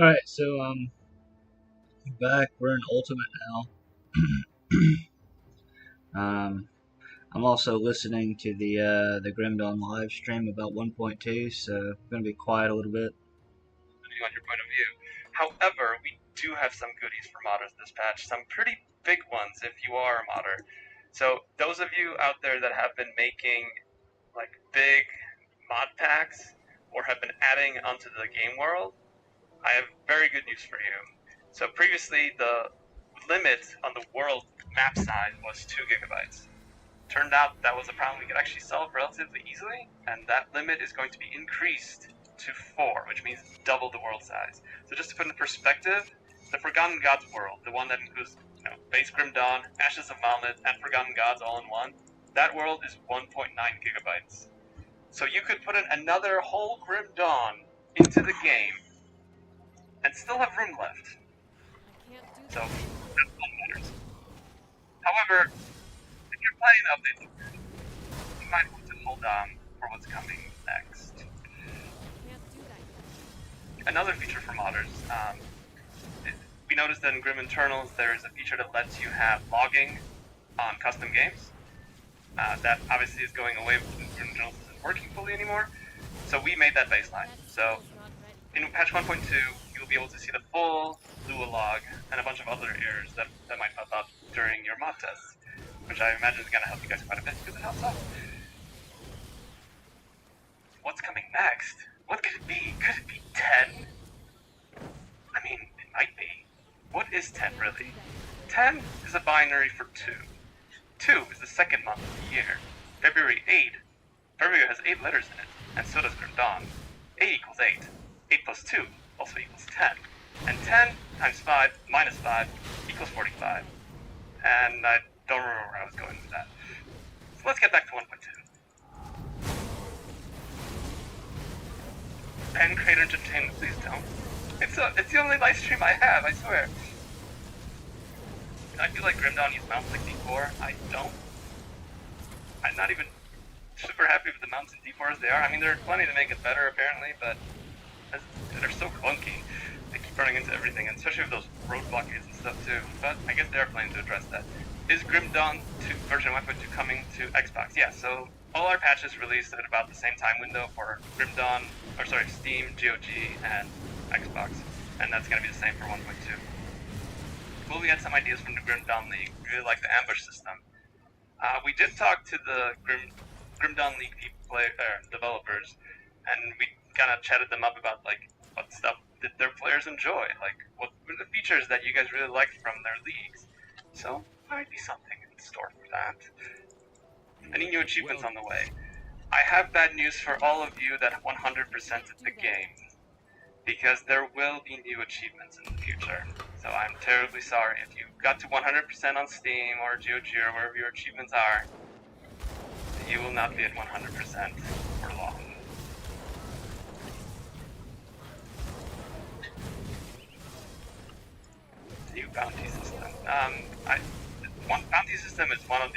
Alright, so back. We're in Ultimate now. I'm also listening to the Grim Dawn live stream about 1.2, so I'm gonna be quiet a little bit. Depending on your point of view. However, we do have some goodies for modders this patch, some pretty big ones if you are a modder. So those of you out there that have been making like big mod packs or have been adding onto the game world, I have very good news for you. So previously the limit on the world map size was 2 gigabytes. Turned out that was a problem we could actually solve relatively easily, and that limit is going to be increased to 4, which means double the world size. So just to put in perspective, the Forgotten Gods world, the one that includes Base Grim Dawn, Ashes of Malmit, and Forgotten Gods all in one, that world is 1.9 gigabytes. So you could put in another whole Grim Dawn into the game and still have room left. So that's what matters. However, if you're planning to update the world, you might want to hold on for what's coming next. Another feature for modders, we noticed that in Grim Internals there's a feature that lets you have logging on custom games. That obviously is going away when Grim Internals isn't working fully anymore. So we made that baseline. So in patch 1.2, you'll be able to see the full Lua log and a bunch of other errors that might pop up during your mod tests, which I imagine is going to help you guys quite a bit because it helps out. What's coming next? What could it be? Could it be 10? I mean, it might be. What is 10 really? 10 is a binary for 2. 2 is the second month of the year. February 8. February has 8 letters in it, and so does Grim Dawn. 8 equals 8. 8 plus 2 also equals 10. And 10 times 5 minus 5 equals 45. And I don't remember where I was going with that. So let's get back to 1.2. Pen Creator Entertainment, please don't. It's the only live stream I have, I swear. I feel like Grim Dawn uses mounts like D4. I don't. I'm not even super happy with the mounts in D4 as they are. I mean, there are plenty to make it better, apparently, but they're so clunky. They keep running into everything, and especially with those road blockades and stuff, too. But I guess they are planning to address that. Is Grim Dawn version 1.2 coming to Xbox? Yeah, so all our patches released at about the same time window for Grim Dawn, Steam, GOG, and Xbox. And that's going to be the same for 1.2. Well, we had some ideas from the Grim Dawn League. We really like the ambush system. We did talk to the Grim Dawn League developers, and we kind of chatted them up about like what stuff did their players enjoy, like what were the features that you guys really liked from their leagues. So there might be something in store for that. Any new achievements on the way? I have bad news for all of you that 100%ed the game, because there will be new achievements in the future. So I'm terribly sorry if you got to 100% on Steam or GOG or wherever your achievements are. You will not be at 100% for long. New bounty system. Bounty system is one of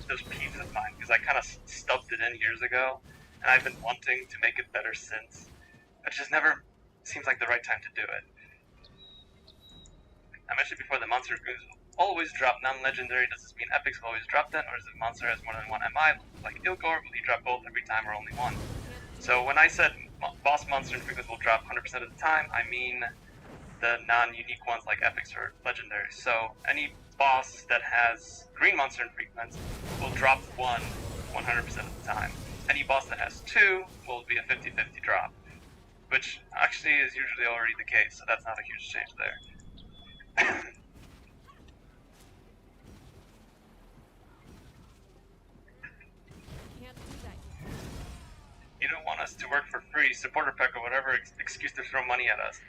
those peeves of mine because I kind of stubbed it in years ago, and I've been wanting to make it better since. But it just never seems like the right time to do it. I mentioned before the monster goons will always drop non-legendary. Does this mean epics will always drop them, or is it monster has more than one MI? Like Ilgor, will he drop both every time or only one? So when I said boss monster and frequency will drop 100% of the time, I mean the non-unique ones like epics or legendaries. So any boss that has green monster infrequence will drop one 100% of the time. Any boss that has two will be a 50-50 drop, which actually is usually already the case, so that's not a huge change there. You don't want us to work for free, supporter pack or whatever excuse to throw money at us.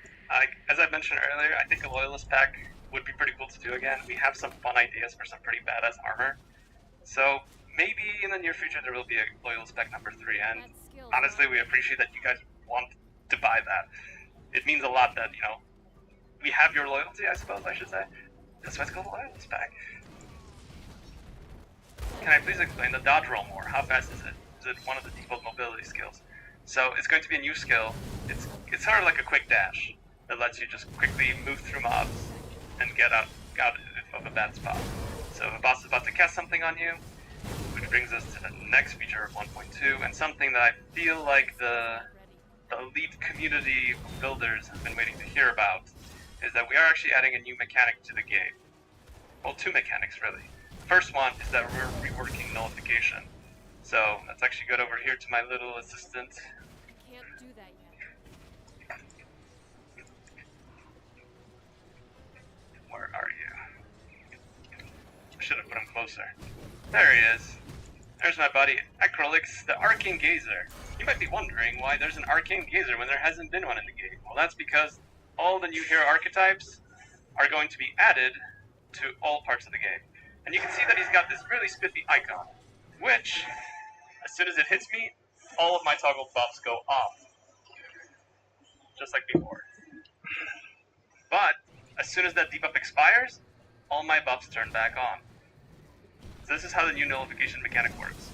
As I mentioned earlier, I think a loyalist pack would be pretty cool to do again. We have some fun ideas for some pretty badass armor. So maybe in the near future there will be a loyalist pack number 3, and honestly we appreciate that you guys want to buy that. It means a lot that, we have your loyalty, I suppose I should say. That's why it's called a loyalist pack. Can I please explain the dodge roll more? How fast is it? Is it one of the default mobility skills? So it's going to be a new skill. It's sort of like a quick dash. that lets you just quickly move through mobs and get out of a bad spot. So if a boss is about to cast something on you, which brings us to the next feature of 1.2, and something that I feel like the elite community builders have been waiting to hear about, is that we are actually adding a new mechanic to the game. Well, two mechanics really. First one is that we're reworking nullification. So let's actually go over here to my little assistant. Can't do that yet. Where are you? I should have put him closer. There he is. There's my buddy, Acrolix, the Arcane Gazer. You might be wondering why there's an Arcane Gazer when there hasn't been one in the game. Well, that's because all the new hero archetypes are going to be added to all parts of the game. And you can see that he's got this really spiffy icon, which, as soon as it hits me, all of my toggle buffs go off. Just like before. But, as soon as that debuff expires, all my buffs turn back on. So this is how the new nullification mechanic works.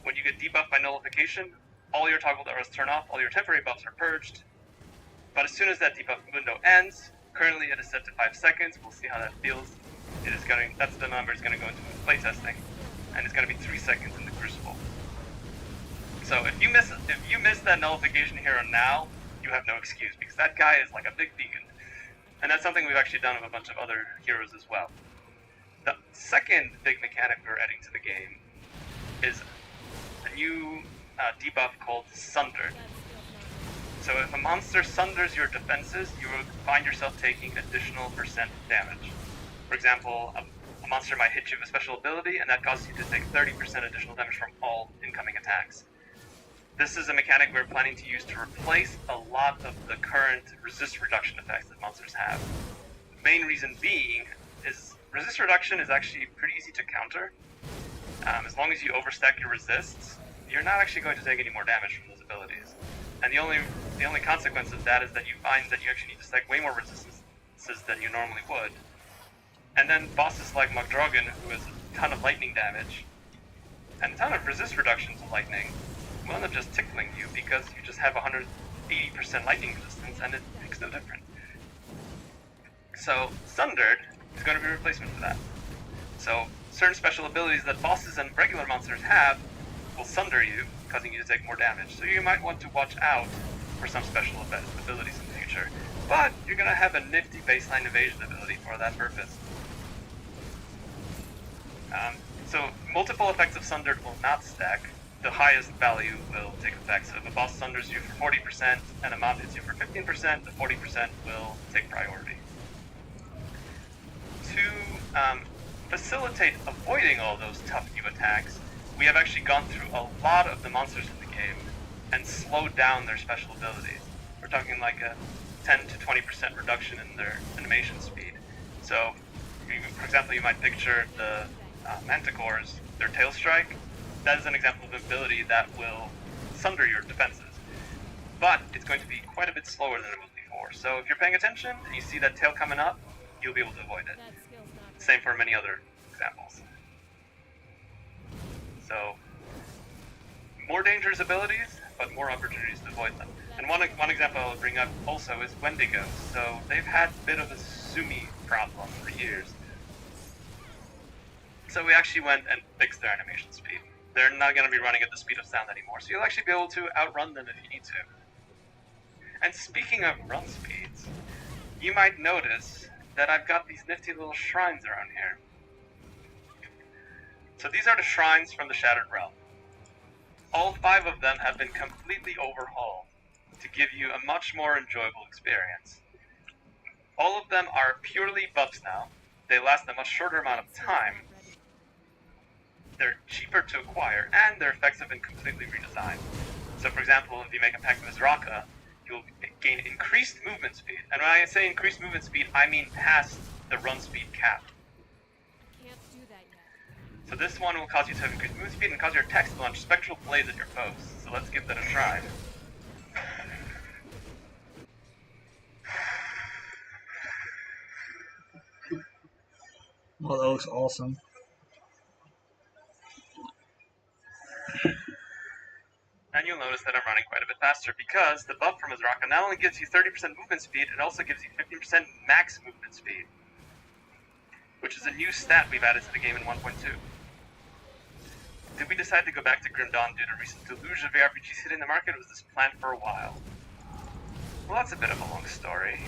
When you get debuffed by nullification, all your toggle arrows turn off, all your temporary buffs are purged. But as soon as that debuff window ends, currently it is set to 5 seconds, we'll see how that feels. That's the number it's going to go into playtesting, and it's going to be 3 seconds in the Crucible. So if you miss that nullification hero now, you have no excuse, because that guy is like a big beacon. And that's something we've actually done with a bunch of other heroes as well. The second big mechanic we're adding to the game is a new debuff called Sundered. So if a monster sunders your defenses, you will find yourself taking additional % damage. For example, a monster might hit you with a special ability, and that causes you to take 30% additional damage from all incoming attacks. This is a mechanic we're planning to use to replace a lot of the current resist reduction effects that monsters have. The main reason being is resist reduction is actually pretty easy to counter. As long as you overstack your resists, you're not actually going to take any more damage from those abilities. And the only consequence of that is that you find that you actually need to stack way more resistances than you normally would. And then bosses like Magdrogan, who has a ton of lightning damage, and a ton of resist reduction to lightning, will end up just tickling you because you just have 180% lightning resistance and it makes no difference. So Sundered is going to be a replacement for that. So certain special abilities that bosses and regular monsters have will sunder you, causing you to take more damage. So you might want to watch out for some special abilities in the future. But you're going to have a nifty baseline evasion ability for that purpose. So multiple effects of Sundered will not stack. The highest value will take effect. So if a boss sunders you for 40% and a mob hits you for 15%, the 40% will take priority. To facilitate avoiding all those tough new attacks, we have actually gone through a lot of the monsters in the game and slowed down their special abilities. We're talking like a 10 to 20% reduction in their animation speed. So, for example, you might picture the Manticores, their Tail Strike. That is an example of an ability that will sunder your defenses. But it's going to be quite a bit slower than it was before. So if you're paying attention and you see that tail coming up, you'll be able to avoid it. Same for many other examples. So, more dangerous abilities, but more opportunities to avoid them. And one example I'll bring up also is Wendigo. So they've had a bit of a Sumi problem for years. So we actually went and fixed their animation speed. They're not going to be running at the speed of sound anymore, so you'll actually be able to outrun them if you need to. And speaking of run speeds, you might notice that I've got these nifty little shrines around here. So these are the shrines from the Shattered Realm. All 5 of them have been completely overhauled to give you a much more enjoyable experience. All of them are purely buffs now. They last a much shorter amount of time. They're cheaper to acquire, and their effects have been completely redesigned. So for example, if you make a pact with Zraka, you'll gain increased movement speed. And when I say increased movement speed, I mean past the run speed cap. Can't do that yet. So this one will cause you to have increased movement speed and cause your attacks to launch spectral blades at your foes. So let's give that a try. Well, that looks awesome. And you'll notice that I'm running quite a bit faster because the buff from his rocket not only gives you 30% movement speed, it also gives you 15% max movement speed, which is a new stat we've added to the game in 1.2. Did we decide to go back to Grim Dawn due to recent deluge of ARPGs hitting the market, or was this planned for a while? Well, that's a bit of a long story.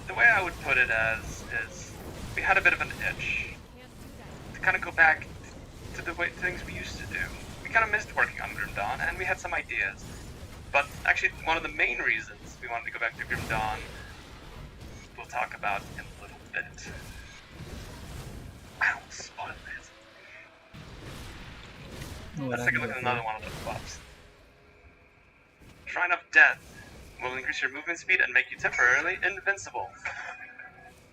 The way I would put it is we had a bit of an itch to kind of go back to the way things we used to do. We kind of missed working on Grim Dawn, and we had some ideas. But actually, one of the main reasons we wanted to go back to Grim Dawn, we'll talk about in a little bit. I almost spotted it. Let's take a look at another one of those buffs. Shrine of Death will increase your movement speed and make you temporarily invincible.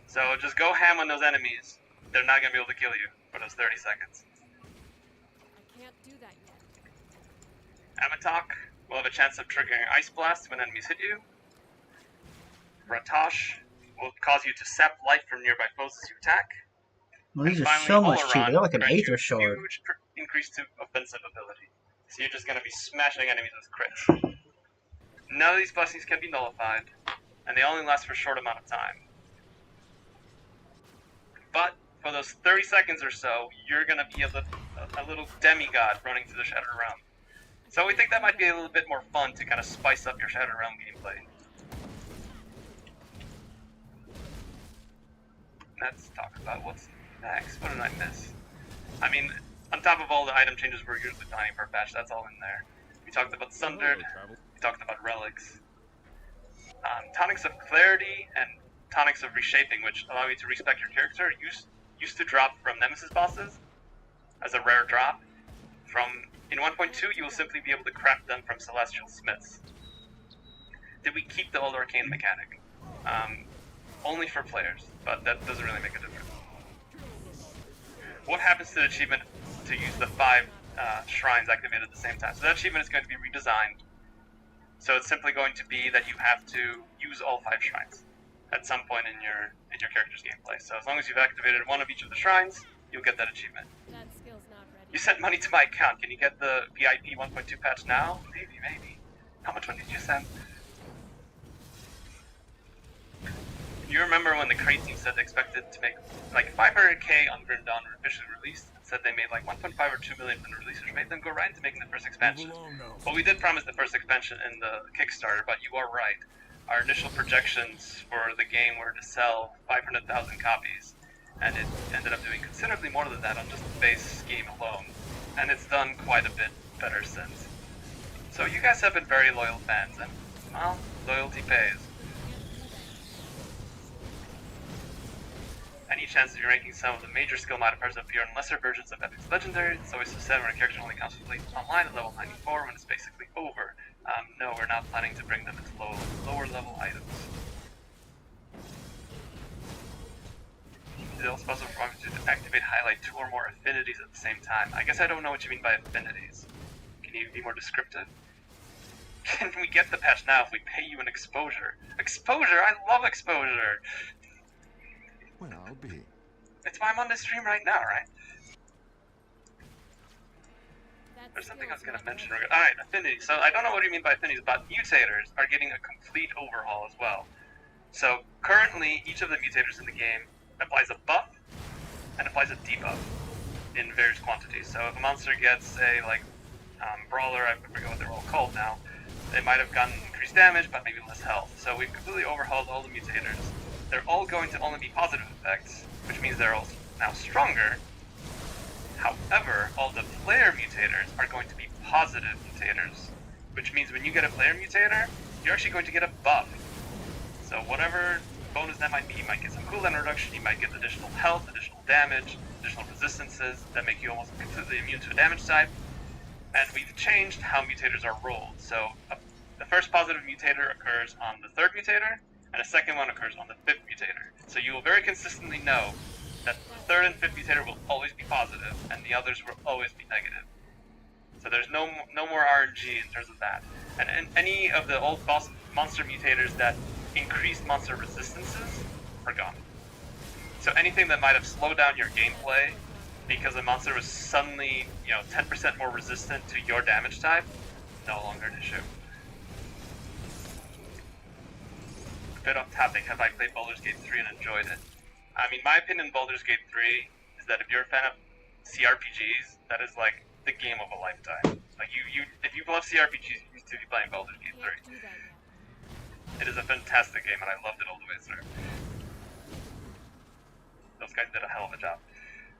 So just go ham on those enemies. They're not going to be able to kill you for those 30 seconds. I can't do that yet. Amatok will have a chance of triggering Ice Blast when enemies hit you. Ratosh will cause you to sap life from nearby foes as you attack. Well, these And are finally, so much cheap. Oleron They're like an grants you Aether a Shard. huge increase to offensive ability. So you're just going to be smashing enemies with crits. None of these blessings can be nullified, and they only last for a short amount of time. But for those 30 seconds or so, you're going to be a little demigod running through the Shattered Realm. So we think that might be a little bit more fun to kind of spice up your Shattered Realm gameplay. Let's talk about what's next. What did I miss? I mean, on top of all the item changes we're usually planning per patch, that's all in there. We talked about Sundered, we talked about Relics. Tonics of Clarity and Tonics of Reshaping, which allow you to respec your character, used to drop from Nemesis bosses as a rare drop. In 1.2, you will simply be able to craft them from Celestial Smiths. Did we keep the Old Arcane mechanic? Only for players, but that doesn't really make a difference. What happens to the achievement to use the 5 shrines activated at the same time? So that achievement is going to be redesigned. So it's simply going to be that you have to use all 5 shrines at some point in your character's gameplay. So as long as you've activated one of each of the shrines, you'll get that achievement. That skill's not ready. You sent money to my account. Can you get the VIP 1.2 patch now? Maybe. How much money did you send? You remember when the Crate team said they expected to make like 500k on Grim Dawn when officially released, and said they made like 1.5 or 2 million from the release, which made them go right into making the first expansion. Well, we did promise the first expansion in the Kickstarter, but you are right. Our initial projections for the game were to sell 500,000 copies, and it ended up doing considerably more than that on just the base game alone, and it's done quite a bit better since. So you guys have been very loyal fans, and, well, loyalty pays. Any chance that you're making some of the major skill modifiers appear in lesser versions of Epic's Legendary? It's always so sad when a character only comes complete online at level 94 when it's basically over. No, we're not planning to bring them into lower level items. Is it also possible for me to activate highlight 2 or more affinities at the same time? I guess I don't know what you mean by affinities. Can you be more descriptive? Can we get the patch now if we pay you an exposure? Exposure? I love exposure! Well, I'll be. It's why I'm on this stream right now, right? That There's something I was skill's going to not mention. ready. Alright, affinities. So I don't know what you mean by affinities, but mutators are getting a complete overhaul as well. So currently, each of the mutators in the game applies a buff and applies a debuff in various quantities. So if a monster gets a brawler, I forget what they're all called now, they might have gotten increased damage, but maybe less health. So we've completely overhauled all the mutators. They're all going to only be positive effects, which means they're all now stronger. However, all the player mutators are going to be positive mutators, which means when you get a player mutator, you're actually going to get a buff. So whatever bonus that might be, you might get some cooldown reduction, you might get additional health, additional damage, additional resistances that make you almost completely immune to a damage type. And we've changed how mutators are rolled. So the first positive mutator occurs on the 3rd mutator, and a second one occurs on the 5th mutator. So you will very consistently know that the 3rd and 5th mutator will always be positive, and the others will always be negative. So there's no more RNG in terms of that. And any of the old boss monster mutators that increased monster resistances are gone. So anything that might have slowed down your gameplay because a monster was suddenly, 10% more resistant to your damage type, no longer an issue. A bit off topic, have I played Baldur's Gate 3 and enjoyed it? I mean, my opinion on Baldur's Gate 3 is that if you're a fan of CRPGs, that is like the game of a lifetime. Like if you love CRPGs, you need to be playing Baldur's Gate 3. Can't do that yet. It is a fantastic game, and I loved it all the way through. Those guys did a hell of a job.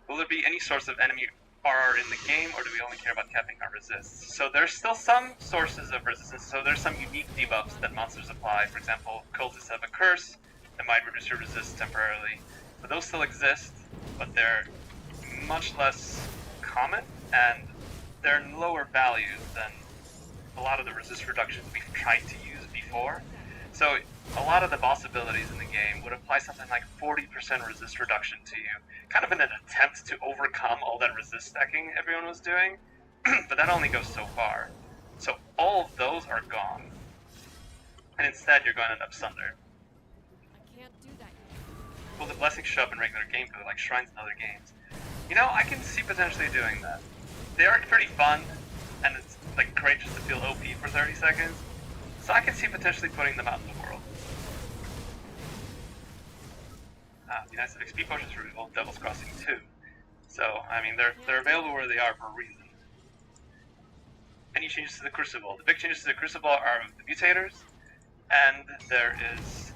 Will there be any source of enemy RR in the game, or do we only care about capping our resists? So there's still some sources of resistance, so there's some unique debuffs that monsters apply. For example, cultists have a curse that might reduce your resist temporarily. But those still exist, but they're much less common, and they're lower values than a lot of the resist reductions we've tried to use before. So a lot of the boss abilities in the game would apply something like 40% resist reduction to you, kind of in an attempt to overcome all that resist stacking everyone was doing, but that only goes so far. So all of those are gone, and instead you're going to end up sundered. I can't do that yet. Will the blessings show up in regular gameplay like shrines in other games? You know, I can see potentially doing that. They are pretty fun, and it's like great just to feel OP for 30 seconds, so I can see potentially putting them out in the world. The nice of XP potions for removal, Devil's Crossing 2. So, I mean, they're available where they are for a reason. Any changes to the Crucible? The big changes to the Crucible are the mutators, and there is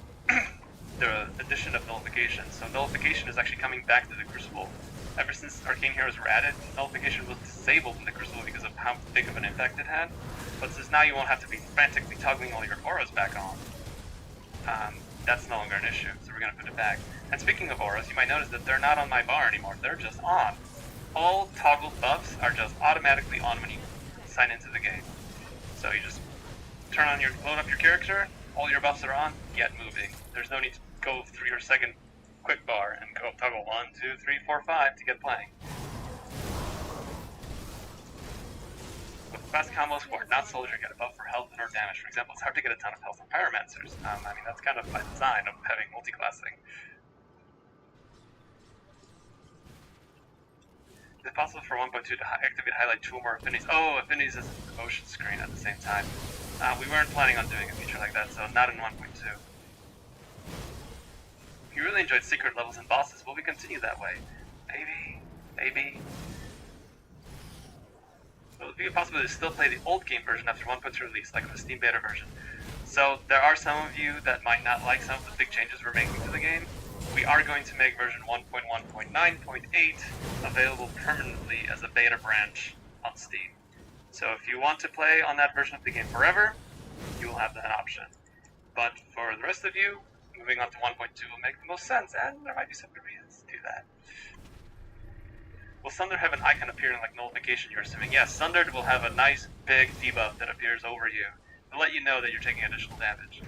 the addition of Nullification. So Nullification is actually coming back to the Crucible. Ever since Arcane Heroes were added, Nullification was disabled in the Crucible because of how big of an impact it had. But since now you won't have to be frantically toggling all your auras back on, that's no longer an issue, so we're going to put it back. And speaking of auras, you might notice that they're not on my bar anymore, they're just on. All toggled buffs are just automatically on when you sign into the game. So you just load up your character, all your buffs are on, get moving. There's no need to go through your second quick bar and go toggle 1, 2, 3, 4, 5 to get playing. With fast combos for not-soldier, get a buff for health or damage. For example, it's hard to get a ton of health from pyromancers. I mean, that's kind of by design of having multi-classing. Is it possible for 1.2 to activate highlight 2 or more affinities? Oh, affinities is the motion screen at the same time. We weren't planning on doing a feature like that, so not in 1.2. If you really enjoyed secret levels and bosses, will we continue that way? Maybe. Will it be possible to still play the old game version after 1.2 release, like the Steam beta version? So there are some of you that might not like some of the big changes we're making to the game. We are going to make version 1.1.9.8 available permanently as a beta branch on Steam. So if you want to play on that version of the game forever, you will have that option. But for the rest of you, moving on to 1.2 will make the most sense, and there might be some good reasons to do that. Will Sunder have an icon appearing like Nullification, you're assuming? Yes, Sundered will have a nice big debuff that appears over you to let you know that you're taking additional damage.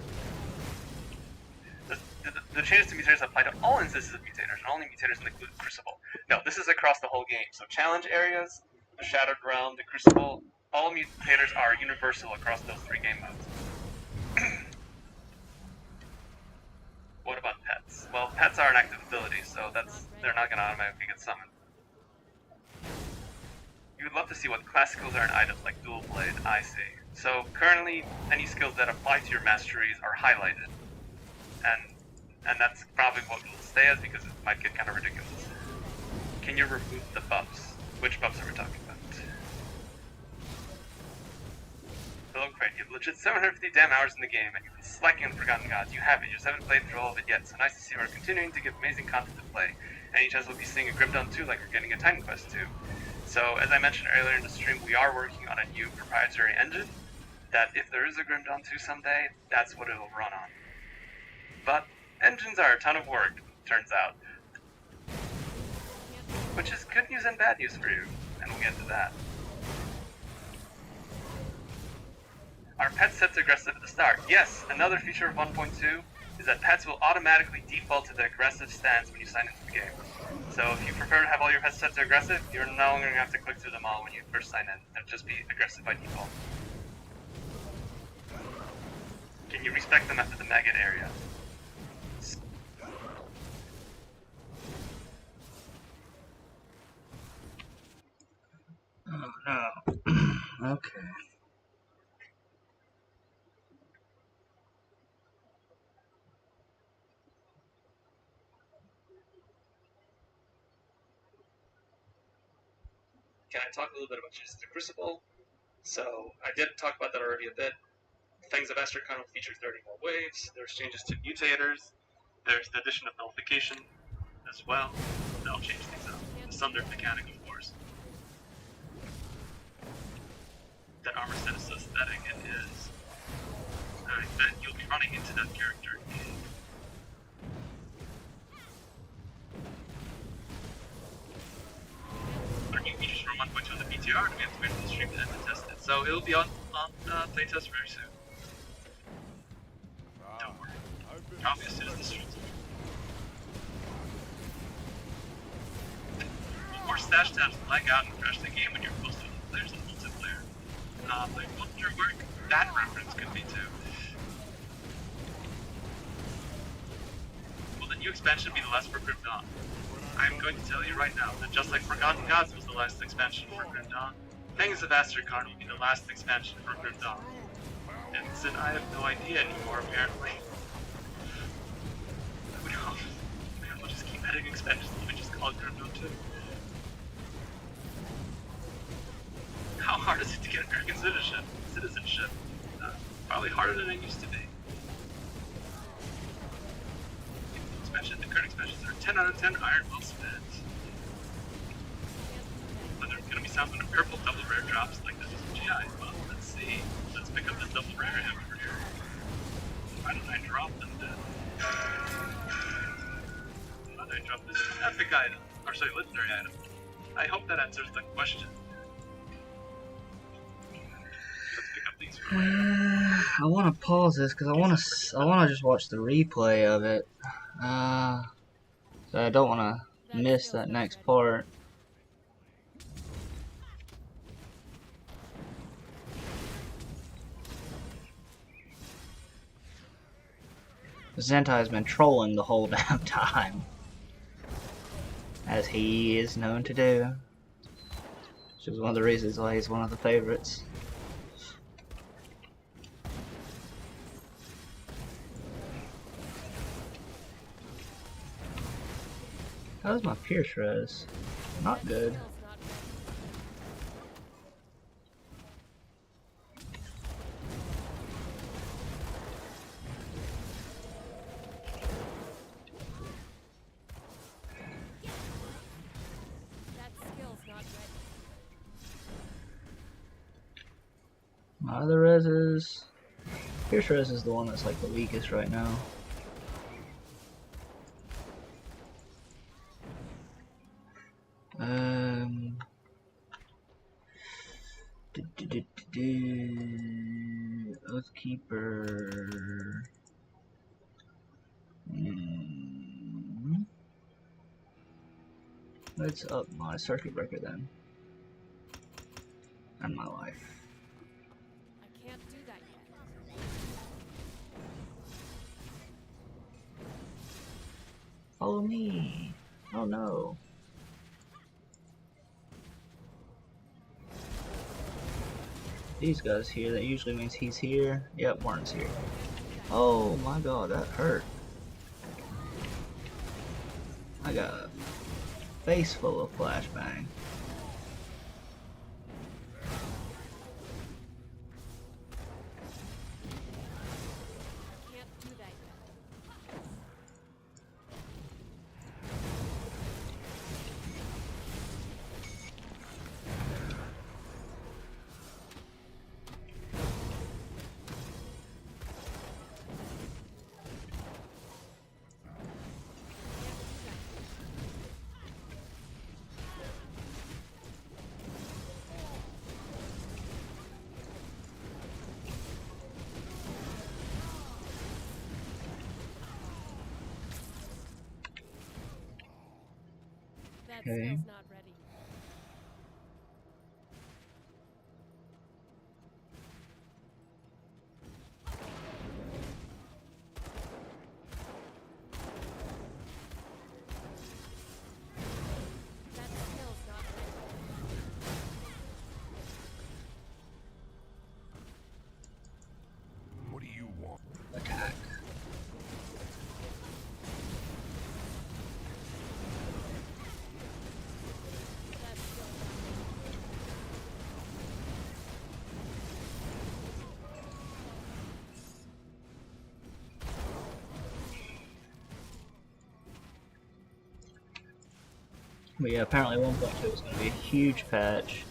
The changes to mutators apply to all instances of mutators, and only mutators include Crucible. No, this is across the whole game. So challenge areas, the Shattered Realm, the Crucible, all mutators are universal across those 3 game modes. What about pets? Well, pets are an active ability, so they're not going to automatically get summoned. You would love to see what class skills are in items like Dual Blade, I see. So currently, any skills that apply to your masteries are highlighted. And that's probably what we'll stay as because it might get kind of ridiculous. Can you remove the buffs? Which buffs are we talking about? Hello, Crate. You have legit 750 damn hours in the game, and you've been slacking on Forgotten Gods. You haven't. You just haven't played through all of it yet, so nice to see we're continuing to give amazing content to play. Any chance we'll be seeing a Grim Dawn 2 like we're getting a Titan Quest 2? So, as I mentioned earlier in the stream, we are working on a new proprietary engine that if there is a Grim Dawn 2 someday, that's what it'll run on. But engines are a ton of work, turns out. Which is good news and bad news for you, and we'll get to that. Are pets set to aggressive at the start? Yes, another feature of 1.2 is that pets will automatically default to the aggressive stance when you sign into the game. So if you prefer to have all your pets set to aggressive, you're no longer going to have to click through them all when you first sign in. They'll just be aggressive by default. Can you respect them after the maggot area? Oh. Okay. Can I talk a little bit about just the Crucible? So I did talk about that already a bit. Fangs of Astrakan will feature 30 more waves. There's changes to mutators. There's the addition of nullification as well. That'll change things up. The Sundered mechanic, of course. That armor set is so aesthetic, it is. I bet you'll be running into that character in our new features from 1.2 on the BTR, and we have to wait for the stream to end and test it. So it'll be on playtest very soon. Don't worry. Probably as soon as the stream's over. Of course, stash tabs lag out and crash the game when you're close to the players in multiplayer. But I wonder where that reference could be to. Will the new expansion be the last for Grim Dawn? I'm going to tell you right now that just like Forgotten Gods was the last expansion for Grim Dawn, Fangs of Astrakan will be the last expansion for Grim Dawn. And since I have no idea anymore, apparently. We'll just keep adding expansions and we just call it Grim Dawn 2. How hard is it to get American citizenship? Probably harder than it used to be. The current expansions are 10 out of 10 iron well spent. But there's gonna be some purple double rare drops like this in GI. Well, let's see. Let's pick up this double rare hammer here. Why don't I drop them then? Why don't I drop this epic item? Or sorry, legendary item. I hope that answers the question. Let's pick up these for later. I want to pause this because I want to just watch the replay of it. So I don't want to miss that next part. Zentai has been trolling the whole damn time, as he is known to do. Which is one of the reasons why he's one of the favorites. How's my Pierce res? Not good. My other reses. Pierce res is the one that's like the weakest right now. Oathkeeper. Let's up my circuit breaker then. And my life. I can't do that yet. Follow me. Oh no. These guys here, that usually means he's here. Yep, Warren's here. Oh my god, that hurt. I got a face full of flashbang. Can't do that yet. That Okay. skill's not ready. That skill's not ready. But yeah, apparently 1.2 is going to be a huge patch.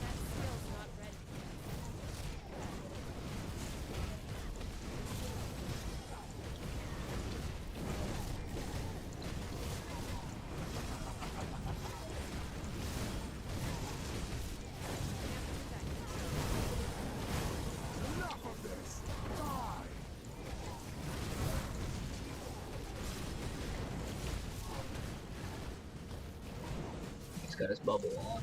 That skill's not ready. Enough of this! Die! He's got his bubble on.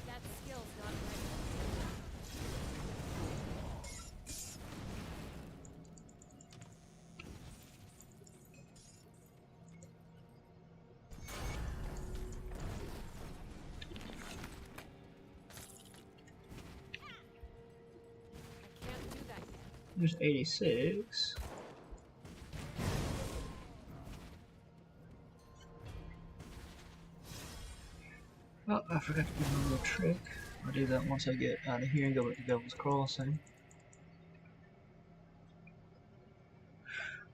That skill's not ready. I can't do that yet. There's 86. Oh, I forgot to do my little trick. I'll do that once I get out of here and go with the Devil's Crossing.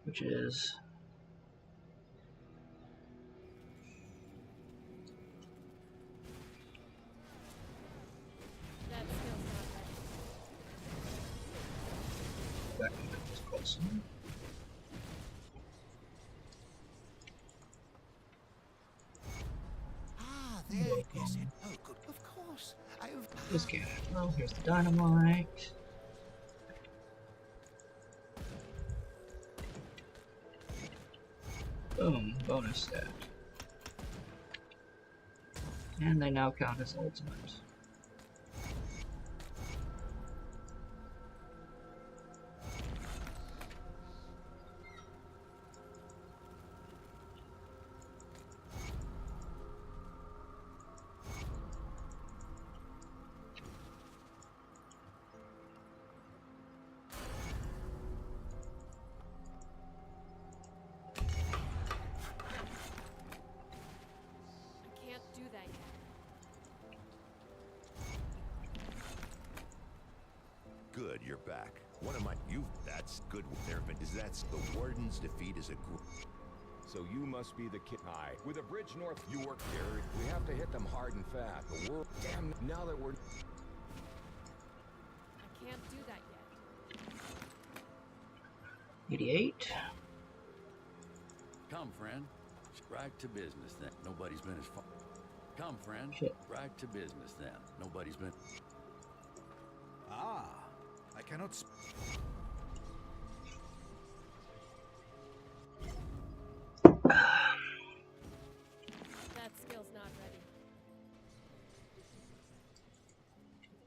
Which is... That skill's not ready. back to the Devil's Crossing. Ah, there is it. Oh, good. Of course. This guy. Oh, here's the dynamite. Boom, bonus stat. And they now count as ultimate. I can't do that yet. Good, you're back. What am I? That's good there, but is that the Warden's defeat is a group? So you must be the kid. Hi. With a bridge north, you work here. We have to hit them hard and fast. The world. Damn. Now that we're. I can't do that yet. 88. Come, friend. Right to business then. Nobody's been as far. Come, friend. Shit. Right to business then. Nobody's been. Ah, I cannot. That skill's not ready.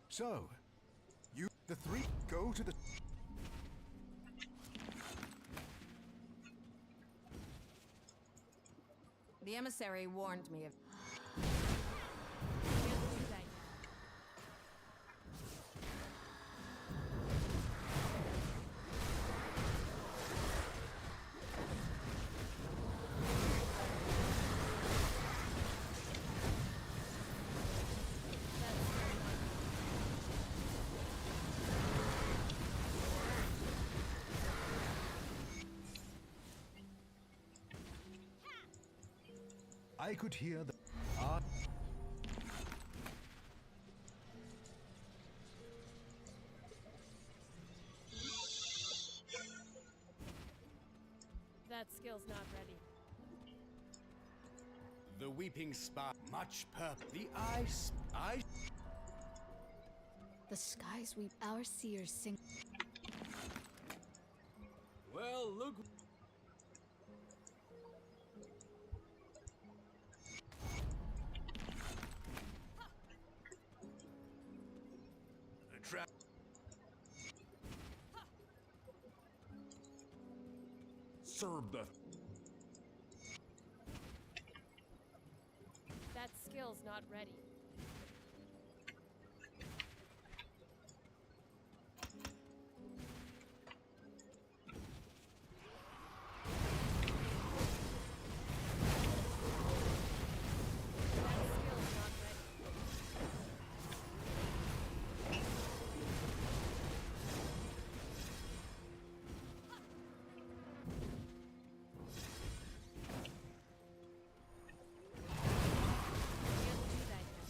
So, you, the three, go to the. The emissary warned me of. I can't do that yet. That skill's not ready. I could hear the. Ah, That skill's skill's not ready. The weeping spot, much purple. The ice, I. The skies weep. Our seers sing. Well, look. The trap. Serve the. That skill's not ready. That skill's not ready. Can't do that yet. Can't do that yet.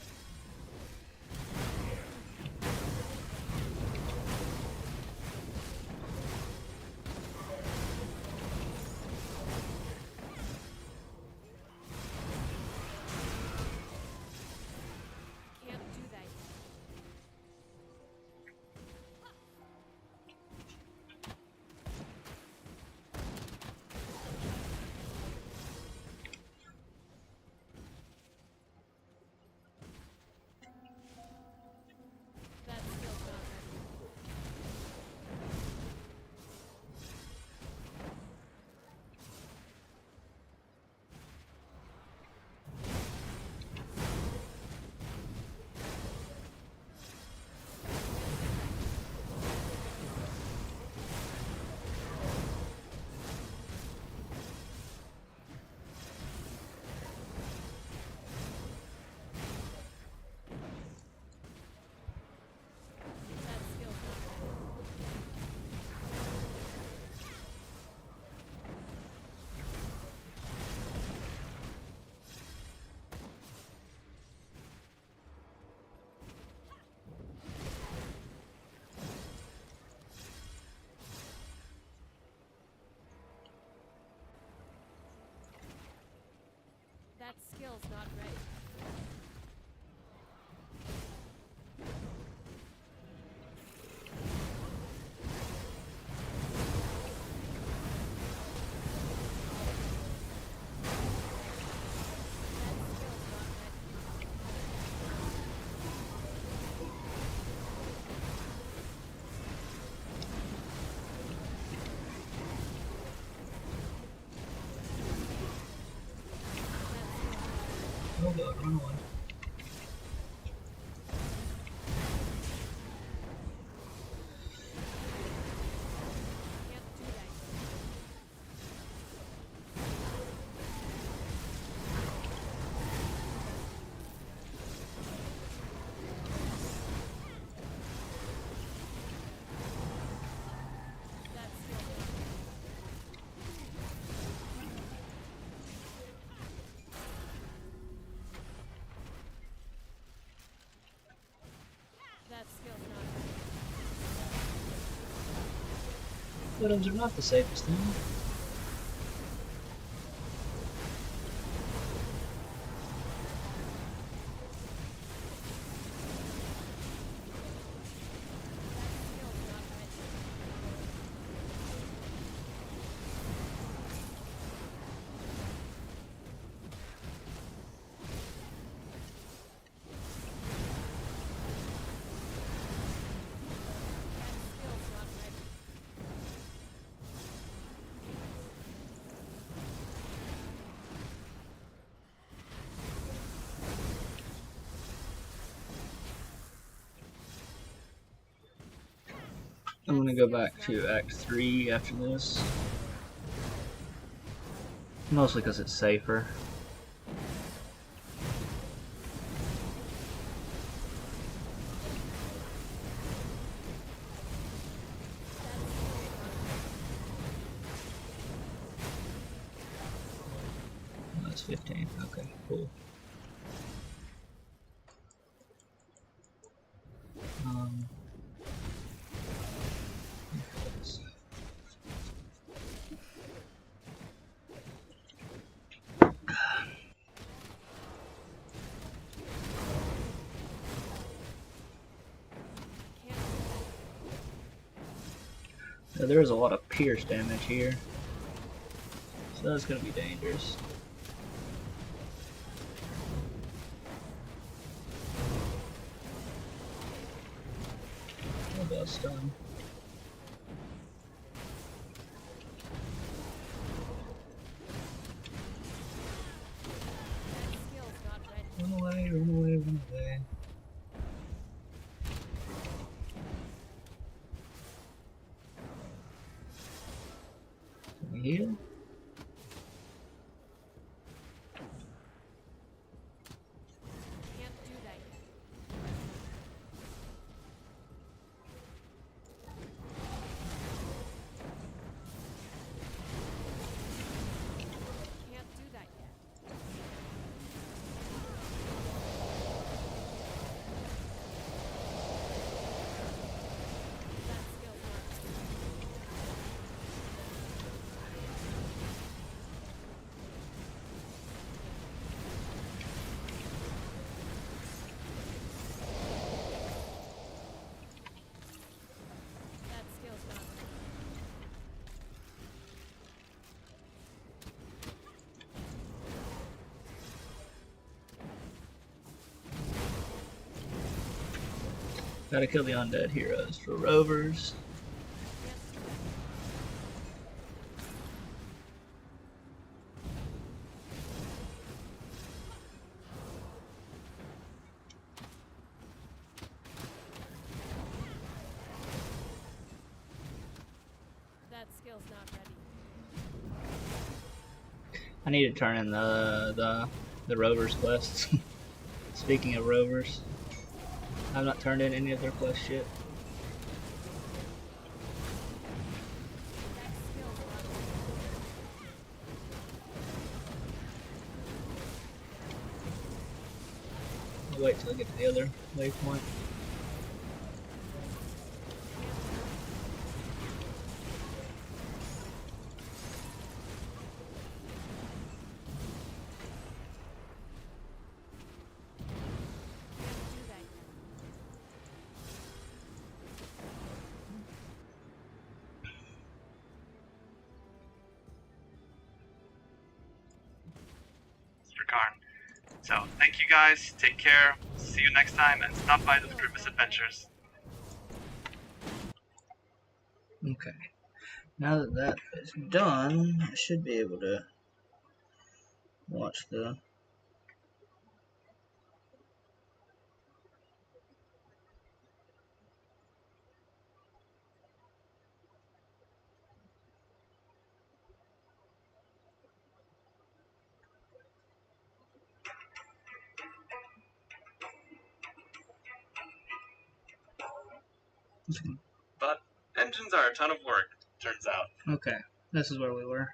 That skill's not ready. That skill's not ready. That skill's not ready. That skill's not ready. Oh god, run away. Can't do that yet. That skill's not ready. That skill's not ready. Widows are not the safest thing. That skill's not ready. That skill's not ready. I'm gonna go back to Act 3 after this. Mostly because it's safer. That's 15. Okay, cool. So there is a lot of pierce damage here. So that's gonna be dangerous. What about stun? That skill's not ready. Run away, run away, run away. Can we heal? Can't do that yet. Can't do that yet. That skill's not ready. That skill's not ready. Gotta kill the undead heroes for rovers. Can't do that. That skill's not ready. I need to turn in the rovers quests. Speaking of rovers, I've not turned in any of their quests yet. That skill's not ready. I'll wait till I get to the other waypoint. Can't do that yet. Mr. Karn. So, thank you guys, take care, see you next time, and stop by those group misadventures. Okay. Now that that is done, I should be able to watch the... But engines are a ton of work, turns out. Okay, this is where we were.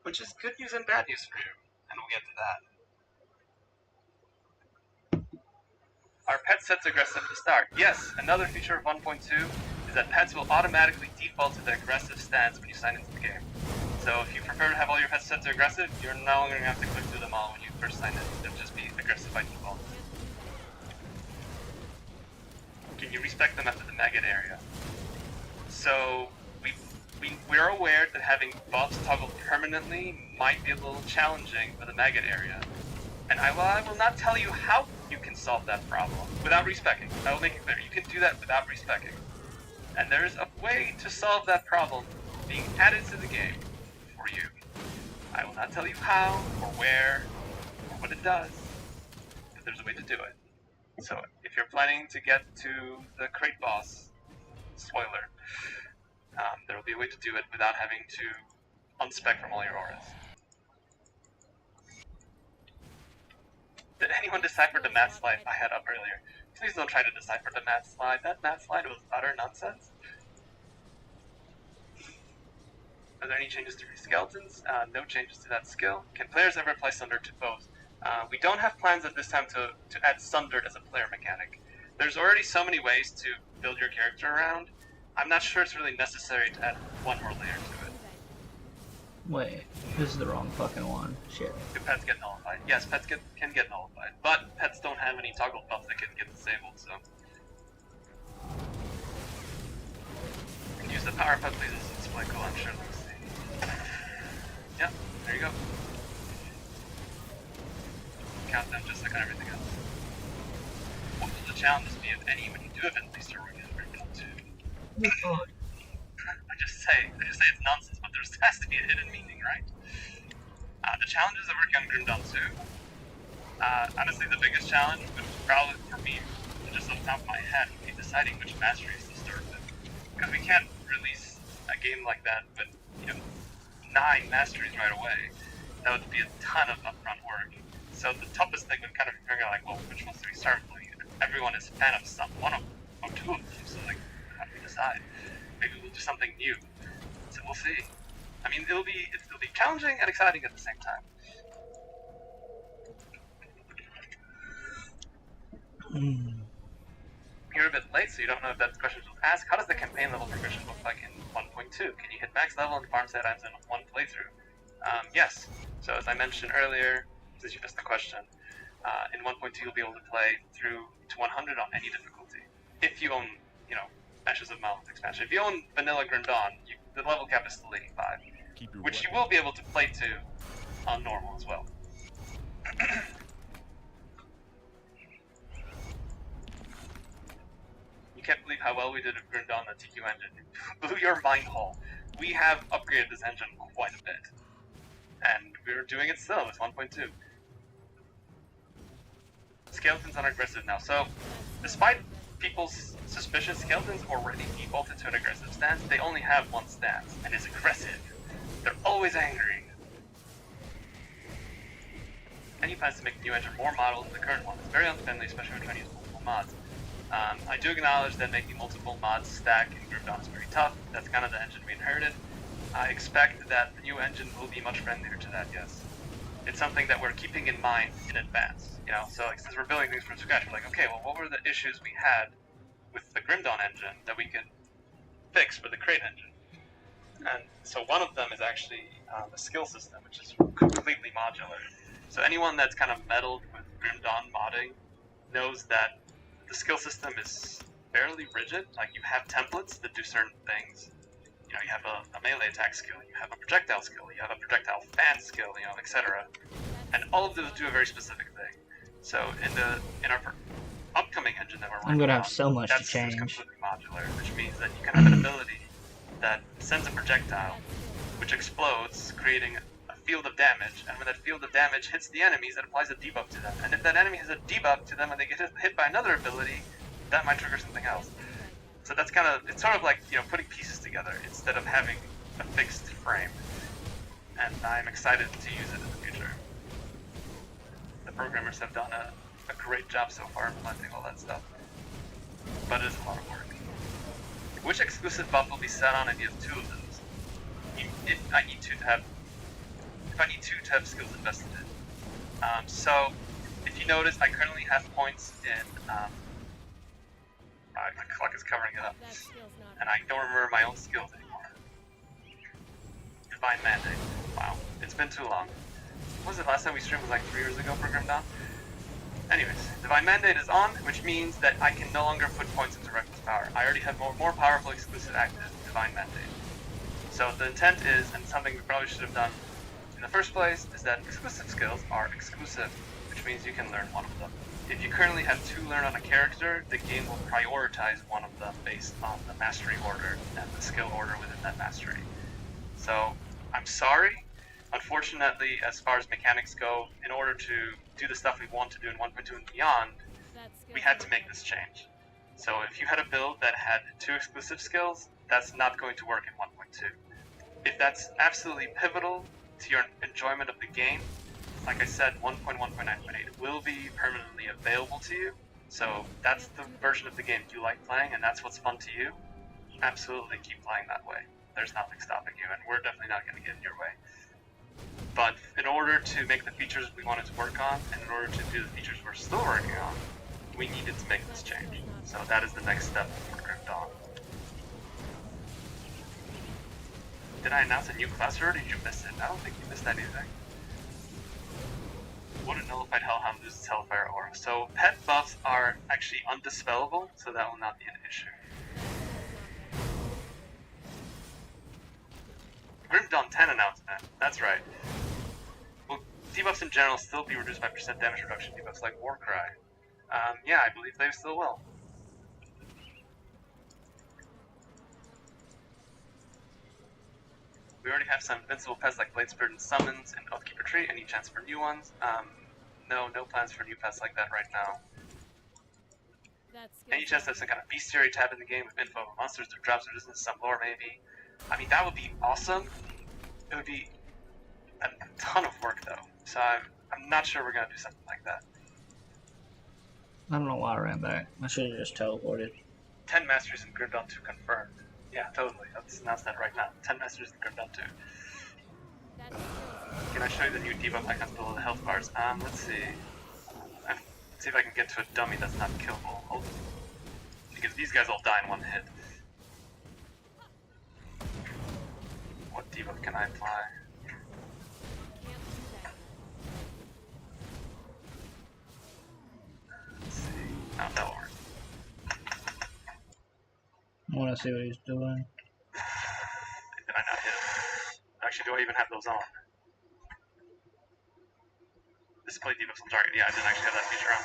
Which is good news and bad news for you, and we'll get to that. Are pet sets aggressive to start? Yes, another feature of 1.2 is that pets will automatically default to the aggressive stance when you sign into the game. So if you prefer to have all your pet sets aggressive, you're no longer going to have to click through them all when you first sign in. They'll just be aggressive by default. Can you respect them after the maggot area? So we're aware that having buffs toggled permanently might be a little challenging for the maggot area. And I will not tell you how you can solve that problem without respecking. I will make it clear, you can do that without respecking. And there is a way to solve that problem being added to the game for you. I will not tell you how, or where, or what it does, but there's a way to do it. So if you're planning to get to the crate boss, spoiler, there will be a way to do it without having to unspec from all your auras. Did anyone decipher the math slide I had up earlier? Please don't try to decipher the math slide. That math slide was utter nonsense. Are there any changes to skeletons? No changes to that skill. Can players ever apply Sunder to bows? We don't have plans at this time to add Sundered as a player mechanic. There's already so many ways to build your character around. I'm not sure it's really necessary to add one more layer to it. Wait, this is the wrong fucking one. Shit. Do pets get nullified? Yes, pets can get nullified, but pets don't have any toggle buffs that can get disabled, so. You can use the power up, please. It's quite cool, I'm sure. Let's see. Yep, there you go. Countdown just like on everything else. What will the challenges be, if any, when you do eventually start working on Grim Dawn 2? I just say it's nonsense, but there has to be a hidden meaning, right? The challenges of working on Grim Dawn 2. Honestly, the biggest challenge would probably, for me, just off the top of my head, would be deciding which masteries to start with. Because we can't release a game like that with, 9 masteries right away. That would be a ton of upfront work. So the toughest thing would kind of be figuring out, like, well, which ones do we start with? Everyone is a fan of one of them, or 2 of them, so, like, how do we decide? Maybe we'll do something new. So we'll see. I mean, it'll be challenging and exciting at the same time. You're a bit late, so you don't know if that's questions will ask. How does the campaign level progression look like in 1.2? Can you hit max level and farm set items in one playthrough? Yes. So as I mentioned earlier, since you missed the question, in 1.2 you'll be able to play through to 100 on any difficulty. If you own, Ashes of Mouth expansion. If you own Vanilla Grim Dawn, the level cap is still 85, which you will be able to play to on normal as well. You can't believe how well we did with Grim Dawn, the TQ engine. Blew your mind hole. We have upgraded this engine quite a bit. And we're doing it still with 1.2. Skeletons are aggressive now. So, despite people's suspicion, skeletons already defaulted to an aggressive stance. They only have one stance, and it's aggressive. They're always angry. Any plans to make the new engine more model than the current one? It's very unfriendly, especially when trying to use multiple mods. I do acknowledge that making multiple mods stack in Grim Dawn is very tough. That's kind of the engine we inherited. I expect that the new engine will be much friendlier to that, yes. It's something that we're keeping in mind in advance, So like, since we're building things from scratch, we're like, okay, well, what were the issues we had with the Grim Dawn engine that we could fix with the Crate engine? And so one of them is actually the skill system, which is completely modular. So anyone that's kind of meddled with Grim Dawn modding knows that the skill system is fairly rigid. Like, you have templates that do certain things. You have a melee attack skill, you have a projectile skill, you have a projectile fan skill, etc. And all of those do a very specific thing. So in our upcoming engine that we're working on, I'm gonna have so much to that's change. completely modular, which means that you can have an ability that sends a projectile, which explodes, creating a field of damage, and when that field of damage hits the enemies, it applies a debuff to them. And if that enemy has a debuff to them and they get hit by another ability, that might trigger something else. So that's it's sort of like, putting pieces together instead of having a fixed frame. And I'm excited to use it in the future. The programmers have done a great job so far implementing all that stuff. But it is a lot of work. Which exclusive buff will be set on if you have 2 of those? If I need 2 to have skills invested in. So, if you notice, I currently have points in the clock is covering it up. And I don't remember my own skills anymore. Divine Mandate. Wow. It's been too long. What was it last time we streamed? Was like 3 years ago for Grim Dawn? Anyways, Divine Mandate is on, which means that I can no longer put points into Reckless Power. I already have more powerful exclusive active Divine Mandate. So the intent is, and something we probably should have done in the first place, is that exclusive skills are exclusive, which means you can learn one of them. If you currently have 2 learned on a character, the game will prioritize one of them based on the mastery order and the skill order within that mastery. So, I'm sorry. Unfortunately, as far as mechanics go, in order to do the stuff we want to do in 1.2 and beyond, we had to make this change. So if you had a build that had 2 exclusive skills, that's not going to work in 1.2. If that's absolutely pivotal to your enjoyment of the game, like I said, 1.1.9.8 will be permanently available to you. So that's the version of the game you like playing, and that's what's fun to you. Absolutely keep playing that way. There's nothing stopping you, and we're definitely not going to get in your way. But in order to make the features we wanted to work on, and in order to do the features we're still working on, we needed to make this change. So that is the next step for Grim Dawn. Did I announce a new class, or did you miss it? I don't think you missed anything. What a nullified Hellhound loses Hellfire Aura. So pet buffs are actually undispellable, so that will not be an issue. Grim Dawn 10 announcement. That's right. Will debuffs in general still be reduced by percent damage reduction debuffs like Warcry? Yeah, I believe they still will. We already have some invincible pets like Blade Spirit and Summons and Oathkeeper Tree. Any chance for new ones? No plans for new pets like that right now. That's Any chance there's some kind of bestiary tab in the game with info of monsters or drops or resistance, some lore maybe? I mean, that would be awesome. It would be a ton of work though, so I'm not sure we're gonna do something like that. I don't know why I ran back. I should have just teleported. 10 Masters in Grim Dawn 2 confirmed. Yeah, totally. Let's announce that right now. 10 Masters in Grim Dawn 2. Can I show you the new debuff icons below the health bars? Let's see. Let's see if I can get to a dummy that's not killable. Because these guys all die in one hit. What debuff can I apply? Let's see. No, that won't work. I want to see what he's doing. Did I not hit him? Actually, do I even have those on? Display debuffs on target. Yeah, I didn't actually have that feature on.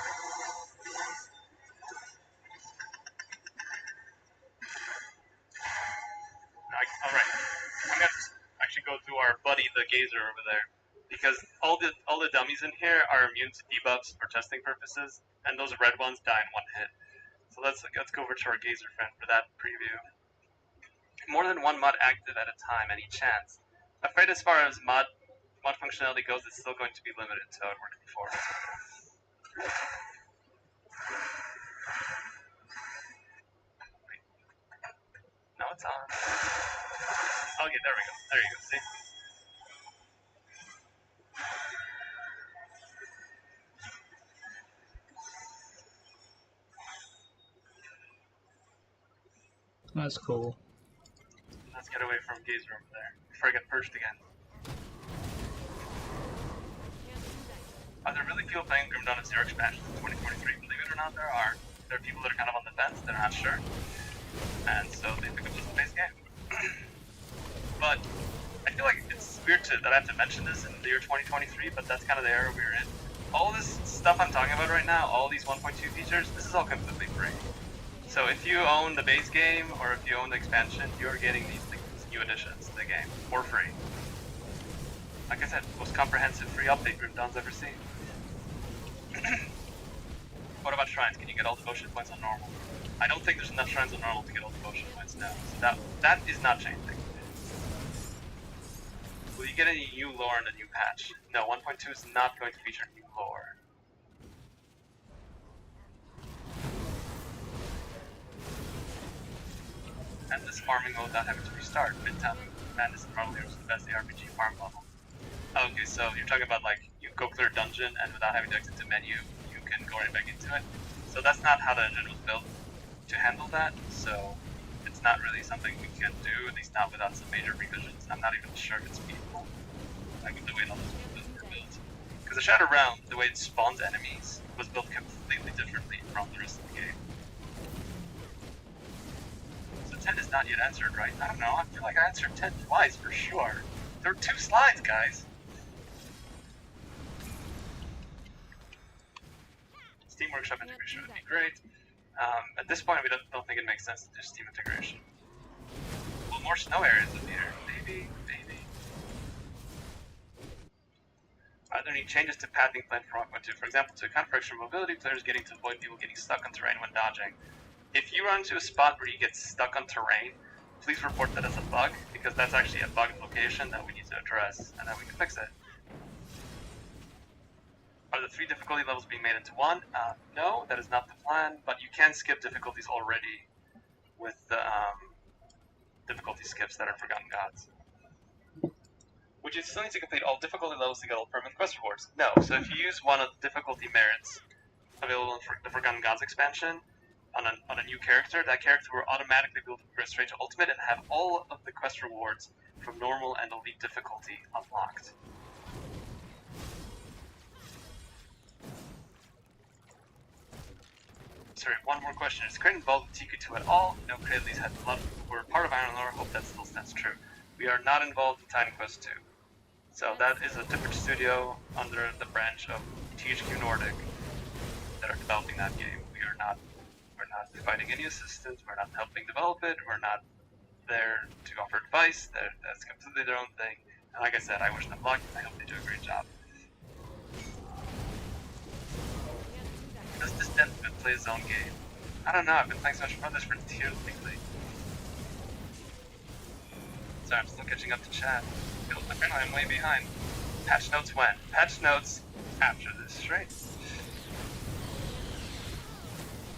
Alright. I'm gonna actually go through our buddy the Gazer over there. Because all the dummies in here are immune to debuffs for testing purposes, and those red ones die in one hit. So let's go over to our Gazer friend for that preview. More than one mod active at a time, any chance? Afraid as far as mod functionality goes, it's still going to be limited to how it worked before. No, it's on. Okay, there we go. There you go, see? That's cool. Let's get away from Gazer over there before I get purged again. Are there really people playing Grim Dawn of Zero expansions in 2023? Believe it or not, there are. There are people that are kind of on the fence, they're not sure. And so they pick up just the base game. But I feel like it's weird that I have to mention this in the year 2023, but that's kind of the era we're in. All this stuff I'm talking about right now, all these 1.2 features, this is all completely free. So if you own the base game, or if you own the expansion, you're getting these new additions to the game, for free. Like I said, most comprehensive free update Grim Dawn's ever seen. What about shrines? Can you get all devotion points on normal? I don't think there's enough shrines on normal to get all devotion points now, so that is not changing. Will you get any new lore in the new patch? No, 1.2 is not going to feature new lore. And this farming mode without having to restart. Midtown Madness and Marvel Heroes is the best RPG farm level. Okay, so you're talking about like you go clear a dungeon and without having to exit the menu, you can go right back into it. So that's not how the engine was built to handle that. So it's not really something we can do, at least not without some major revisions. I'm not even sure if it's feasible, like with the way all those were built. Because the Shadow Realm, the way it spawns enemies, was built completely differently from the rest of the game. 10 is not yet answered, right? I don't know, I feel like I answered 10 twice for sure. There were 2 slides, guys! Steam Workshop integration would be great. At this point, we don't think it makes sense to do Steam integration. Will more snow areas appear? Maybe. Are there any changes to pathing planned for 1.2? For example, to account for extra mobility, players getting to avoid people getting stuck on terrain when dodging. If you run into a spot where you get stuck on terrain, please report that as a bug, because that's actually a bugged location that we need to address, and then we can fix it. Are the 3 difficulty levels being made into 1? No, that is not the plan, but you can skip difficulties already with the difficulty skips that are Forgotten Gods. Would you still need to complete all difficulty levels to get all permanent quest rewards? No, so if you use one of the difficulty merits available in the Forgotten Gods expansion, on a new character, that character will automatically be able to progress straight to Ultimate and have all of the quest rewards from normal and elite difficulty unlocked. Sorry, one more question. Is Crane involved with TQ2 at all? No, Cradley's had a lot of people who were part of Iron Lore. Hope that still stands true. We are not involved in Titan Quest 2. So that is a different studio under the branch of THQ Nordic that are developing that game. We're not providing any assistance, we're not helping develop it, we're not there to offer advice. That's completely their own thing. And like I said, I wish them luck. I hope they do a great job. Does this Deathbit play his own game? I don't know. I've been playing Smash Brothers for years lately. Sorry, I'm still catching up to chat. Apparently, I'm way behind. Patch notes when? Patch notes after this stream.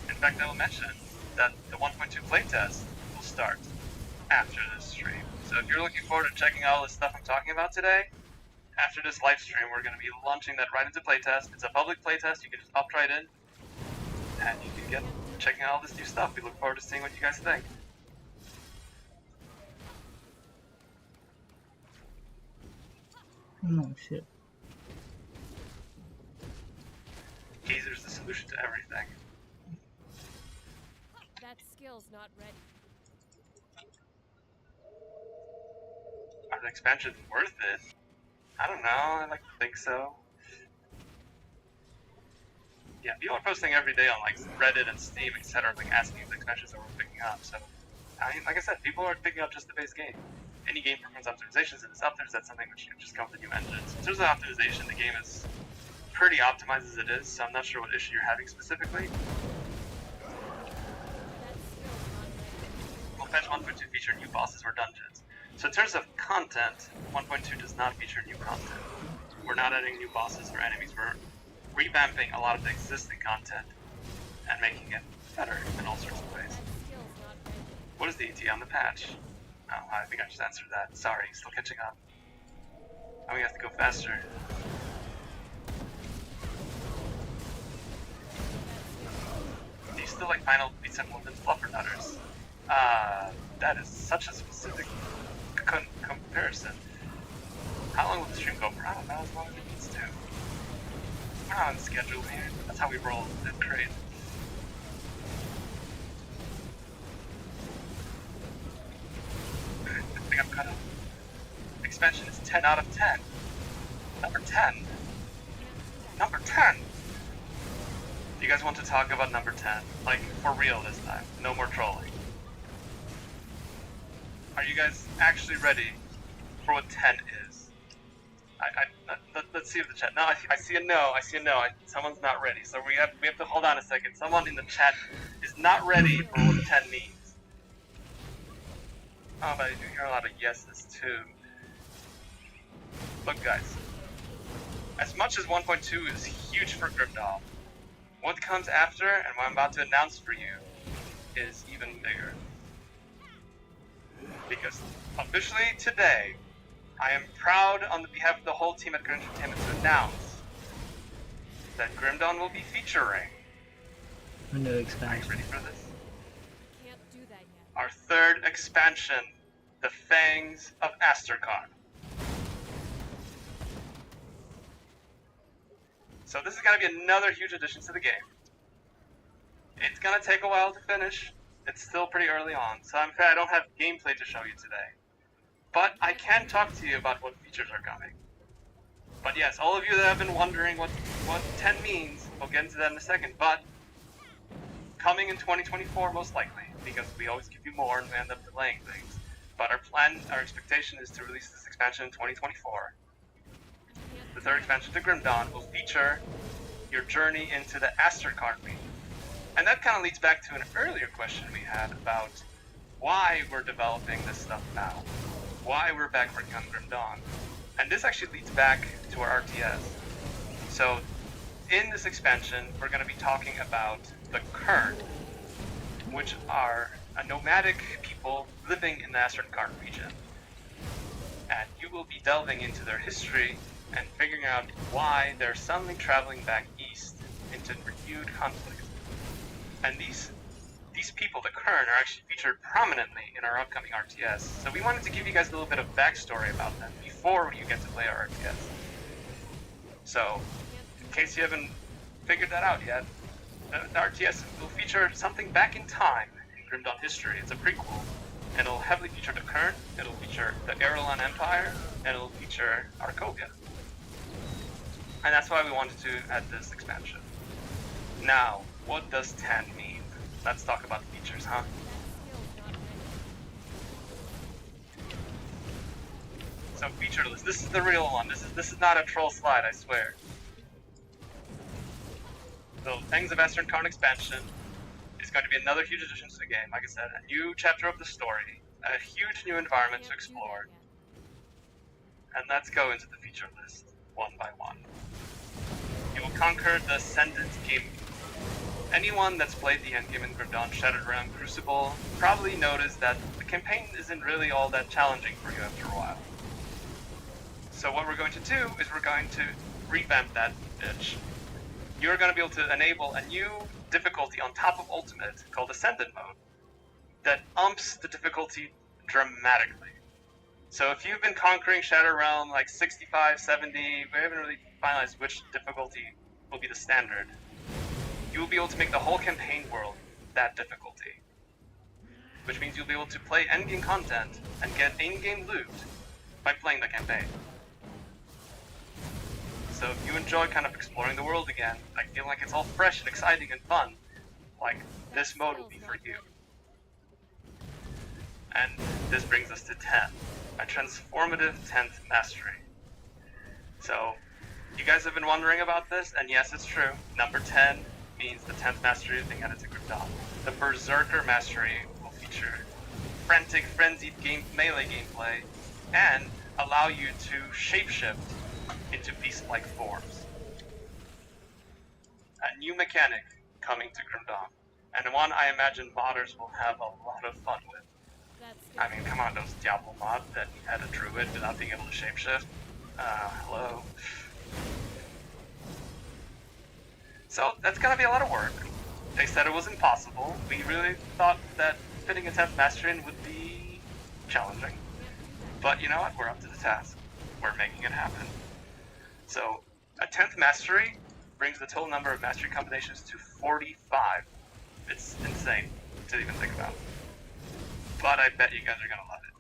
In fact, I will mention that the 1.2 playtest will start after this stream. So if you're looking forward to checking out all the stuff I'm talking about today, after this live stream, we're going to be launching that right into playtest. It's a public playtest. You can just opt right in, and you can get checking out all this new stuff. We look forward to seeing what you guys think. Oh shit. Gazer's the solution to everything. That skill's not ready. Are the expansions worth it? I don't know. I like to think so. Yeah, people are posting every day on like Reddit and Steam, etc., like asking if the expansions are worth picking up. So, I mean, like I said, people are picking up just the base game. Any game performance optimizations, and it's up there. That's something which can just come with the new engines. In terms of optimization, the game is pretty optimized as it is, so I'm not sure what issue you're having specifically. Will patch 1.2 feature new bosses or dungeons? So in terms of content, 1.2 does not feature new content. We're not adding new bosses or enemies. We're revamping a lot of the existing content and making it better in all sorts of ways. What is the ET on the patch? Oh, I think I just answered that. Sorry, still catching up. I'm gonna have to go faster. Do you still like Final Beats and Women's Fluffer Nutters? That is such a specific comparison. How long will the stream go for? I don't know, as long as it needs to. We're not on schedule here. That's how we roll. That's great. I think I'm cut up. Expansion is 10 out of 10. Number 10. Number 10. Do you guys want to talk about number 10? Like, for real this time. No more trolling. Are you guys actually ready for what 10 is? Let's see if the chat. No, I see a no. I see a no. Someone's not ready. So we have to hold on a second. Someone in the chat is not ready for what 10 means. Oh, but I do hear a lot of yeses too. Look, guys. As much as 1.2 is huge for Grimdahl, what comes after and what I'm about to announce for you is even bigger. Because officially today, I am proud on the behalf of the whole team at Grim Entertainment to announce that Grimdawn will be featuring. A new Are you expansion. ready for this? Can't do that yet. Our third expansion, the Fangs of Asterkarn. So this is gonna be another huge addition to the game. It's gonna take a while to finish. It's still pretty early on, so I'm afraid I don't have gameplay to show you today. But I can talk to you about what features are coming. But yes, all of you that have been wondering what 10 means, we'll get into that in a second, but coming in 2024 most likely, because we always give you more and we end up delaying things. But our expectation is to release this expansion in 2024. The third expansion to Grim Dawn will feature your journey into the Asterkarn region. And that kind of leads back to an earlier question we had about why we're developing this stuff now. Why we're back working on Grim Dawn. And this actually leads back to our RTS. So, in this expansion, we're going to be talking about the Kern, which are a nomadic people living in the Asterkarn region. And you will be delving into their history and figuring out why they're suddenly traveling back east into renewed conflict. And these people, the Kern, are actually featured prominently in our upcoming RTS. So we wanted to give you guys a little bit of backstory about them before you get to play our RTS. So, in case you haven't figured that out yet, the RTS will feature something back in time in Grim Dawn history. It's a prequel. It'll heavily feature the Kern, it'll feature the Erelon Empire, and it'll feature Arkovia. And that's why we wanted to add this expansion. Now, what does 10 mean? Let's talk about the features, huh? So feature list. This is the real one. This is not a troll slide, I swear. So Things of Estern Karn expansion is going to be another huge addition to the game. Like I said, a new chapter of the story, a huge new environment to explore. And let's go into the feature list one by one. You will conquer the Ascendant game. Anyone that's played the endgame in Grim Dawn Shattered Realm Crucible probably noticed that the campaign isn't really all that challenging for you after a while. So what we're going to do is we're going to revamp that bitch. You're going to be able to enable a new difficulty on top of Ultimate called Ascendant Mode that umps the difficulty dramatically. So if you've been conquering Shattered Realm like 65, 70, we haven't really finalized which difficulty will be the standard. You will be able to make the whole campaign world that difficulty. Which means you'll be able to play endgame content and get in-game loot by playing the campaign. So if you enjoy kind of exploring the world again, like feeling like it's all fresh and exciting and fun, like this mode will be for you. And this brings us to 10, a transformative 10th mastery. So you guys have been wondering about this, and yes, it's true. Number 10 means the 10th mastery is being added to Grim Dawn. The Berserker mastery will feature frantic, frenzied melee gameplay and allow you to shapeshift into beast-like forms. A new mechanic coming to Grim Dawn, and one I imagine modders will have a lot of fun with. I mean, come on, those Diablo mods that had a druid without being able to shapeshift. Hello. So that's gonna be a lot of work. They said it was impossible. We really thought that fitting a 10th mastery in would be challenging. But you know what? We're up to the task. We're making it happen. So, a 10th mastery brings the total number of mastery combinations to 45. It's insane to even think about. But I bet you guys are gonna love it.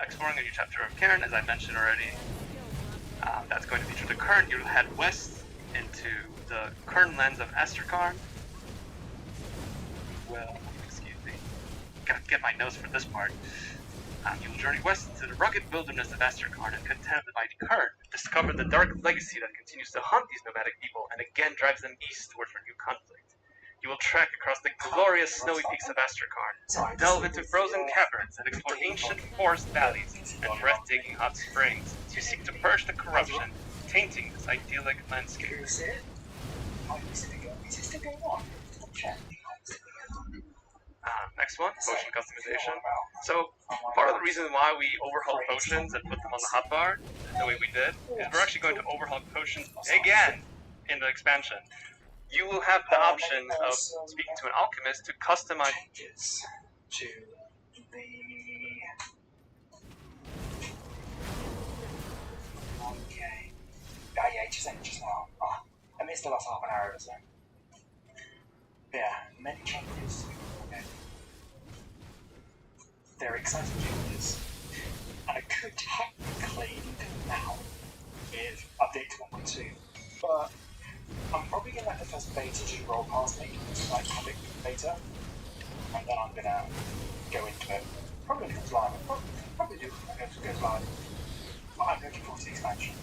Exploring a new chapter of Cairn, as I mentioned already, that's going to feature the Kern. You'll head west into the Kern lens of Asterkarn. Well, excuse me. Gotta get my nose for this part. You will journey west into the rugged wilderness of Asterkarn and contend the mighty Kern. Discover the dark legacy that continues to haunt these nomadic people and again drives them eastward for new conflict. You will trek across the glorious snowy peaks of Asterkarn, delve into frozen caverns and explore ancient forest valleys and breathtaking hot springs as you seek to purge the corruption tainting this idyllic landscape. Next one, potion customization. So, part of the reason why we overhauled potions and put them on the hotbar the way we did is we're actually going to overhaul potions again in the expansion. You will have the option of speaking to an alchemist to customize to the okay. Yeah, just now. I missed the last half an hour or so. Yeah, many changes. Okay. They're exciting changes. And I could technically do them now with update to 1.2, but I'm probably going to let the first beta do roll past me, like public beta, and then I'm going to go into it. Probably when it goes live. Probably do it when it goes live. But I'm looking forward to the expansion.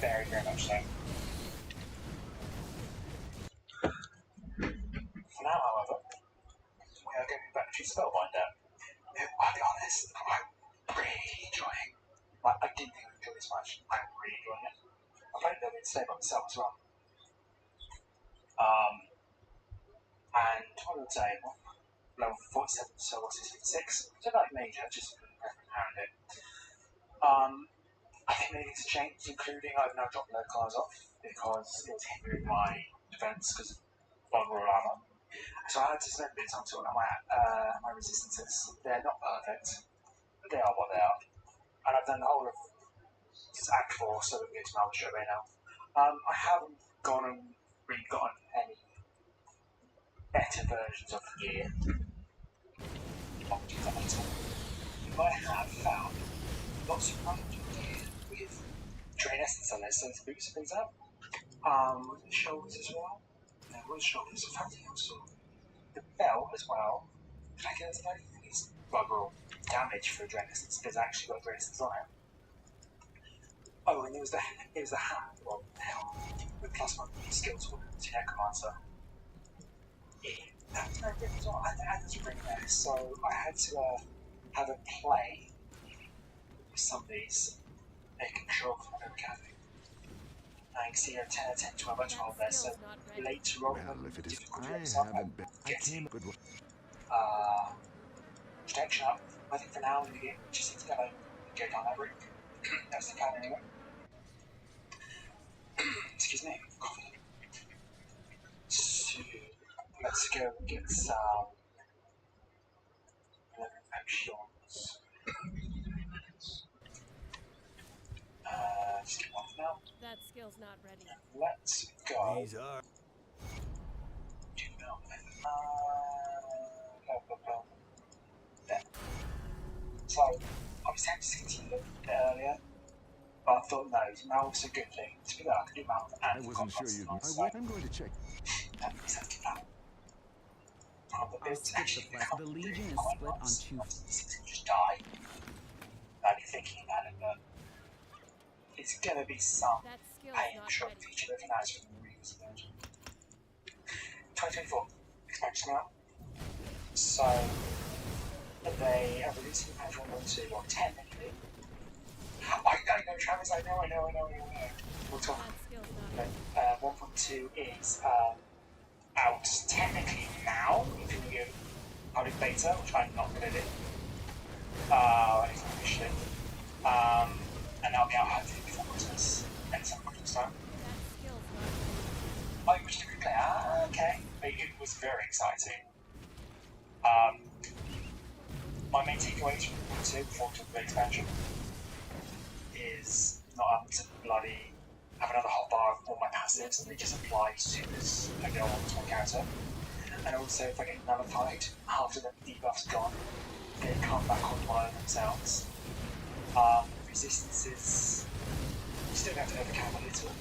Very, very much so. For now, however, we are going back to Spellbinder. I'll be honest, I'm really enjoying. Like, I didn't think I'd enjoy this much. I'm really enjoying it. I've played a little bit today by myself as well. And what would I say? Level 47, so what's this, 56? So not major, just around it. I think many things have changed, including I've now dropped low cards off because it was hindering my defense because of vulnerable armor. So I had to spend a bit of time sorting out my resistances. They're not perfect, but they are what they are. And I've done the whole of this Act 4 so that we get to Malva straight away now. I haven't gone and really gotten any better versions of the gear. options at all. You might have found lots of random gear with drain essence on it, so the boots and things up. With the shoulders as well. No, with the shoulders, in fact, also the belt as well. I guess I don't think it's bugger all damage for drain essence, there's actually got drain essence on it. Oh, and there was the hat, well, the helmet, with +1 skills for the necromancer. That's no good as well. I had to bring this, so I had to have a play with some of these, making sure for my mechanic. I can see a 10, a 10, 12, a 12 there, so later on, Well, if it is, difficulty I goes up, haven't been. I getting came good. protection up. I think for now, I'm going to just need to go down that route. That's the plan anyway. Excuse me, coffee. So, let's go and get some 11 potions. Just get one for now. That skill's not ready. Let's go. These are. Do milk. There. So, I was tempted to continue a bit earlier, but I thought no, mouth's a good thing. To be fair, I could do mouth I and wasn't sure you'd. I'm going to check. That makes sense to that. But I'll it's skip the actually flesh. The Legion is quite split on nice. two. These can just die. Without you thinking about it, but it's gonna be some That skill's pain not short ready. feature that can add for the reasons mentioned. 2024 expansion out. So they are releasing patch 1.2 or technically. I know, Travis. I know. We'll talk. That skill's not ready. 1.2 is out technically now. If you give public beta, which I'm not going to do. Officially. And I'll be out hopefully before Christmas. And some Christmas time. That skill's not ready. Oh, which to be clear, okay. It was very exciting. My main takeaways from 1.2 before to the expansion is not having to bloody have another hot bar of all my passives and they just apply as soon as I go on to my character. And also if I get nullified after the debuff's gone, they come back online themselves. Resistances, you still have to overcome a little,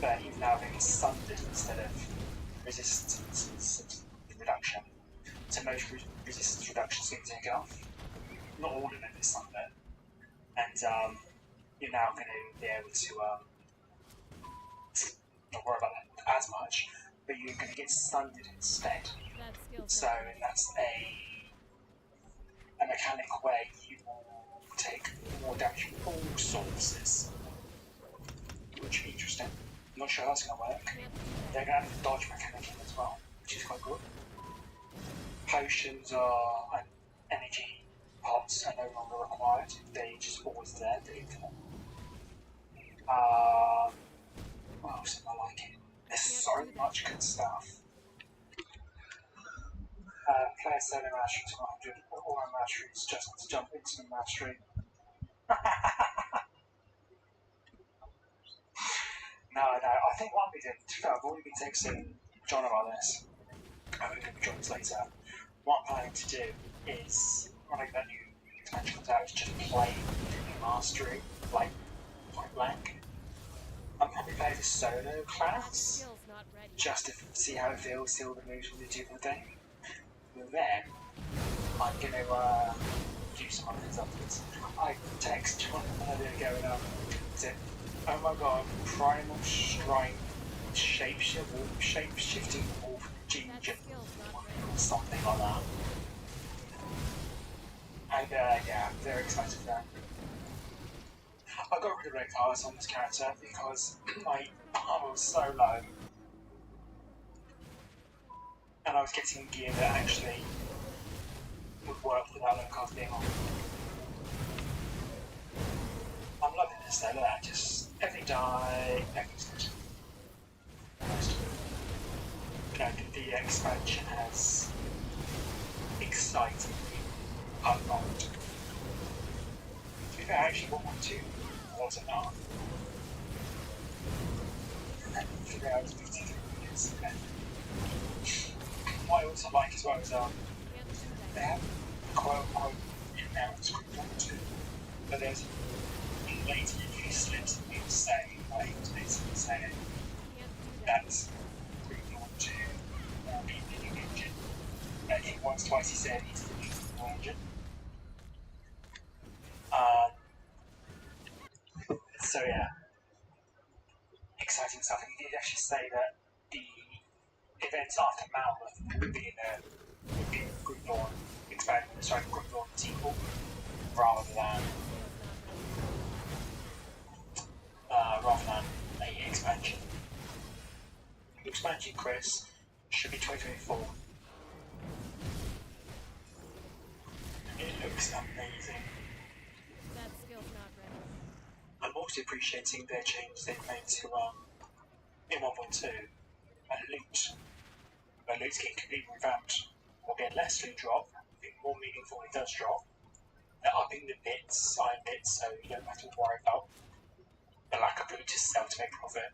but even now having sundered instead of resistance reduction. So most resistance reductions get taken off. Not all of it is sundered. And you're now going to be able to not worry about it as much, but you're going to get sundered instead. That skill's So not ready. that's a mechanic where you will take more damage from all sources, which will be interesting. I'm not sure how that's going to work. Can't do They're going to have a dodge mechanic in as well, which is quite good. Potions are and energy pots are no longer required. They just always there. They're infinite. What else am I liking? There's so much good stuff. Player 7 mastery to 100. All my masteries just to jump into the mastery. No, I think what I'll be doing, to be fair, I've already been texting John about this. I'm going to join this later. What I'm planning to do is, when I get that new expansion comes out, is just play the mastery, like, point blank. I'm probably playing the solo that class, skill's not ready. just to see how it feels, see all the moves when they do the thing. And then, I'm going to do some other things afterwards. I text John earlier going, said, oh my god, Primal Strike shape-shifting wolf That ginger, skill's not ready. something like that. And yeah, I'm very excited for that. I got rid of red cards on this character because my armor was so low. And I was getting gear that actually would work without red cards being on. I'm loving this though, look at that, just everything die, everything's good. You know, the expansion has excitingly unlocked. To be fair, actually 1.2 was enough. And 3 hours 53 minutes. What I also like as well is Can't do that they have quote unquote announced Group Dawn 2, but there's later usually slips in people saying, like, basically saying Can't do that. that Group Dawn 2 will be the new engine. I think once, twice he said he's the new engine. So yeah, exciting stuff. And he did actually say that the events after Malmouth would be in Group Dawn Group Dawn sequel rather than a expansion. The expansion, Chris, should be 2024. It looks amazing. That skill's not ready. I'm also appreciating their changes they've made to in 1.2 and loot scheme completely revamped. We'll get less loot drop, I think more meaningful when it does drop. They're upping the bits, iron bits, so you don't have to worry about the lack of loot to sell to make profit.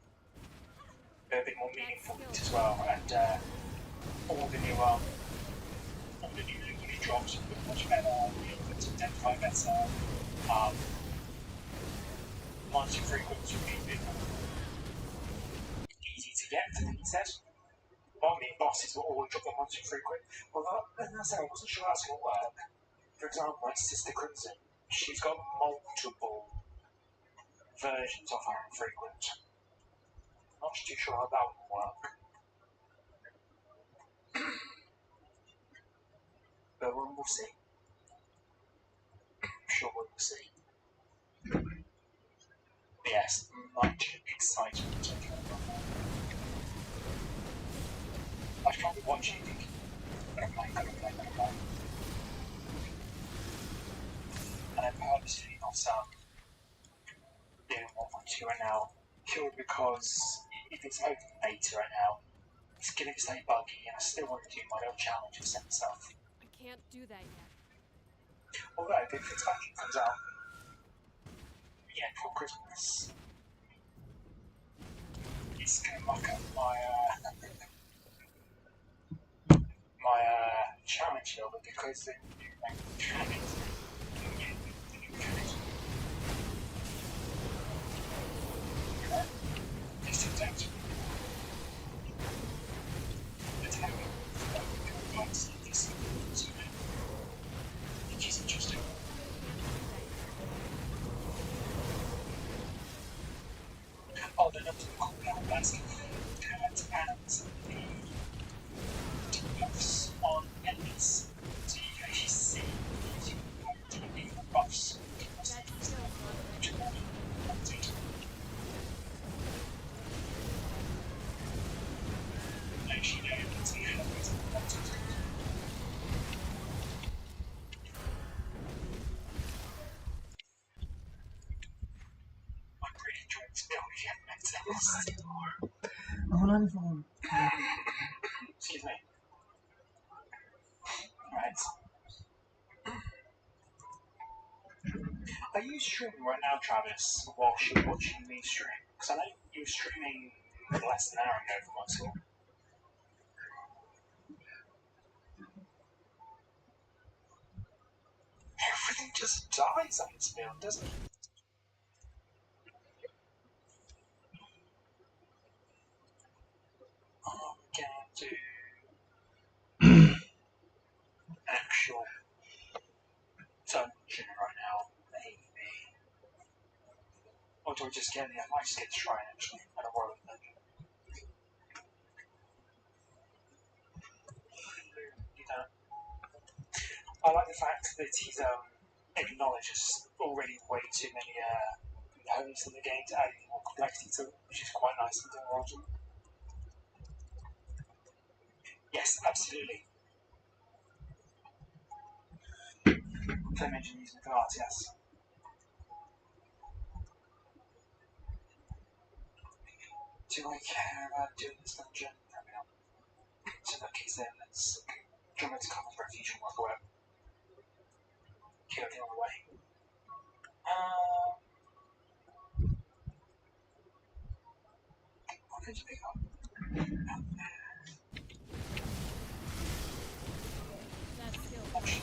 They're a bit more meaningful loot as well, and all the new loot drops look much better, to identify better. Monster frequency would be a bit more easy to get, he said. Well, I mean, bosses will always drop the monster frequent. Well, that's how I wasn't sure that's going to work. For example, like Sister Crimson, she's got multiple versions of her frequent. Not too sure how that will work. But we'll see. I'm sure we'll see. But yes, much excitement. I can't be watching thinking, gotta play. And I'm purposely not doing 1.2 right now, purely because if it's open beta right now, it's going to be slightly buggy, and I still want to do my little challenges and stuff. I can't do that yet. Although, if expansion comes out, before Christmas, it's going to muck up my challenge here, but because the new mechanics, it's intense. It's having this, which is interesting. Oh, they're not doing cooldown, that's and the debuffs on enemies. So you can actually see the buffs. That skill's not ready. Actually, no, you can see how it's I'm pretty enjoying this build, if you haven't noticed. Oh, 94. Excuse me. Right. Are you streaming right now, Travis, whilst you're watching me stream? Because I know you were streaming less than an hour ago from what I saw. Everything just dies on this build, doesn't it? I'm going to do an actual dungeon right now, maybe. Or do I just get I might just get the shrine actually, and a royal dungeon. Do that. I like the fact that he's acknowledges already way too many components in the game to add any more complexity to it, which is quite nice in Origin. Yes, absolutely. They mentioned using the cards, yes. Do I care about doing this dungeon? Probably not. So in that case then, let's jump into Commons Refuge and work away. Kill it on the way. What did you pick up? That skill's not ready.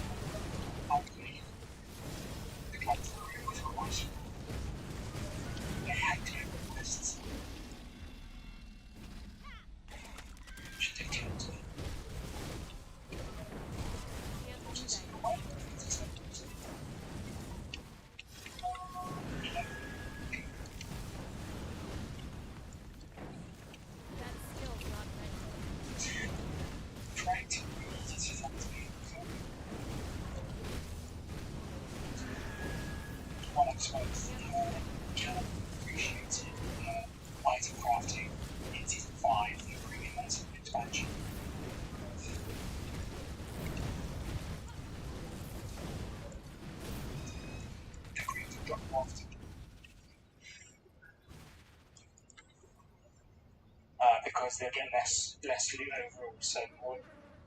because they'll get less loot overall, so more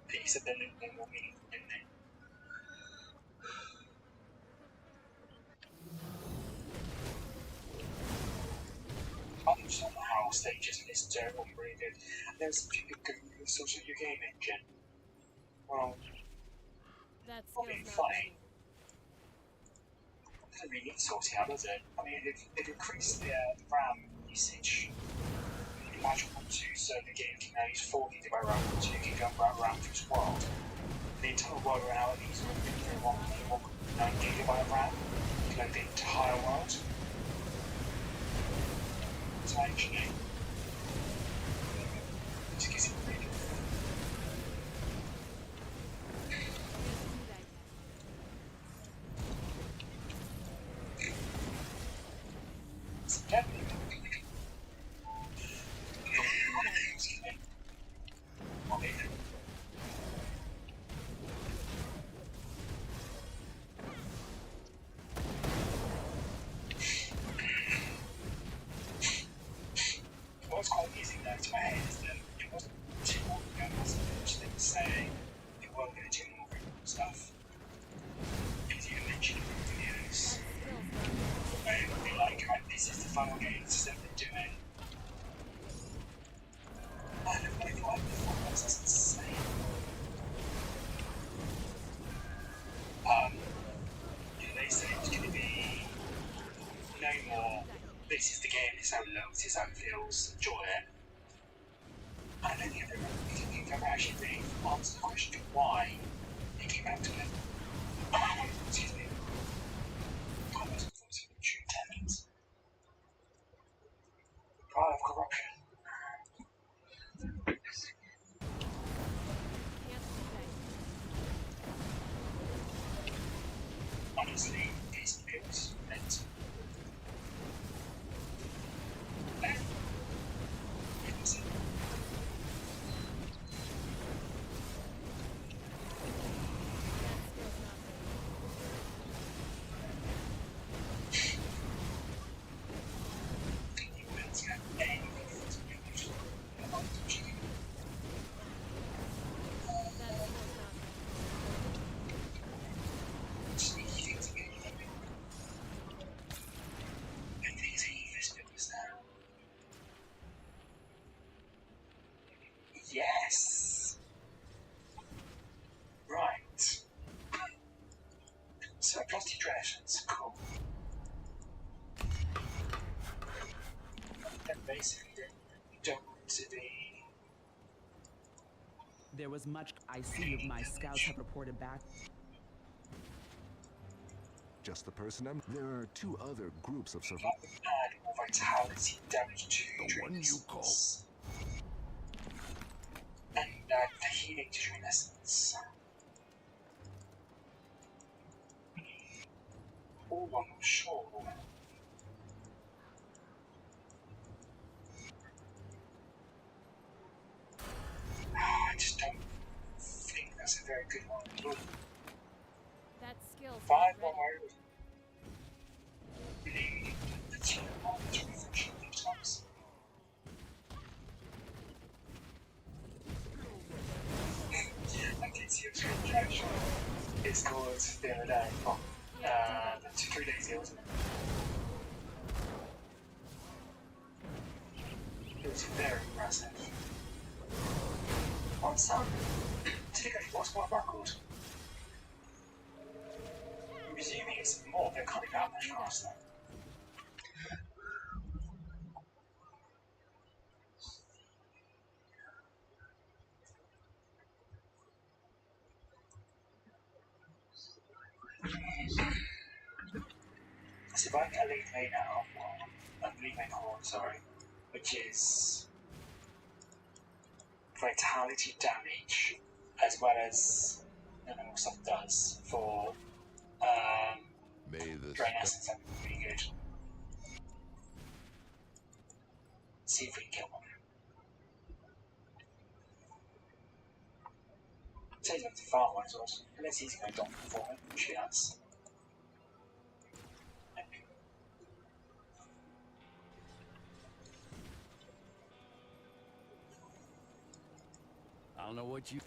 piece of the loot, they're more meaningful, didn't they? I just don't know how stages list terrible and really good. There's such a good source of your game engine. Well, That probably skill's not funny. ready. Doesn't really need sorting out, does it? I mean, they've increased the RAM usage. Imagine 1.2, so the game can now use 4 GB RAM, 2 GB RAM for its world. The entire world right now needs 1.9 GB RAM to load the entire world. So actually, just gets it really good. It's definitely what's quite easy though to my head is that it wasn't too long ago they were saying they weren't going to do more stuff. Because you mentioned it in the news. Where it would be like, right, this is the final game, this is what they're doing. I don't know if I before, that's insane. They said it's going to be no more, this is the game, this is how it looks, this is how it feels, enjoy it. I don't think I've ever actually really answered the question why they came back to it. Excuse me. I was looking forward to true attendance. Part of corruption. Honestly, these builds meant. It was it. Yes. Right. So Frosty Dragons, cool. Then basically you don't want to be. There was much I see of my scouts have reported back. Just the person I'm. There are 2 other groups of survivors. Add more vitality damage to The one you call. And add the healing to Dream Essence. Oh, I'm not sure. I just don't think that's a very good one. That skill's 5 not more ready. words. Really, the team to refresh these times. I did see a screenshot. It's called the other day. Oh, 3 days ago, wasn't it? It was very impressive. On some, typically, what's my record? I'm presuming it's more, they're coming out much faster. So if I get a lead mate now, a lead mate horn, sorry, which is vitality damage, as well as the normal stuff does for May the Drain Essence, that'd be really good. See if we can get one. Saves up to farm one as well, so unless he's going to drop for me, which he has. don't know what you...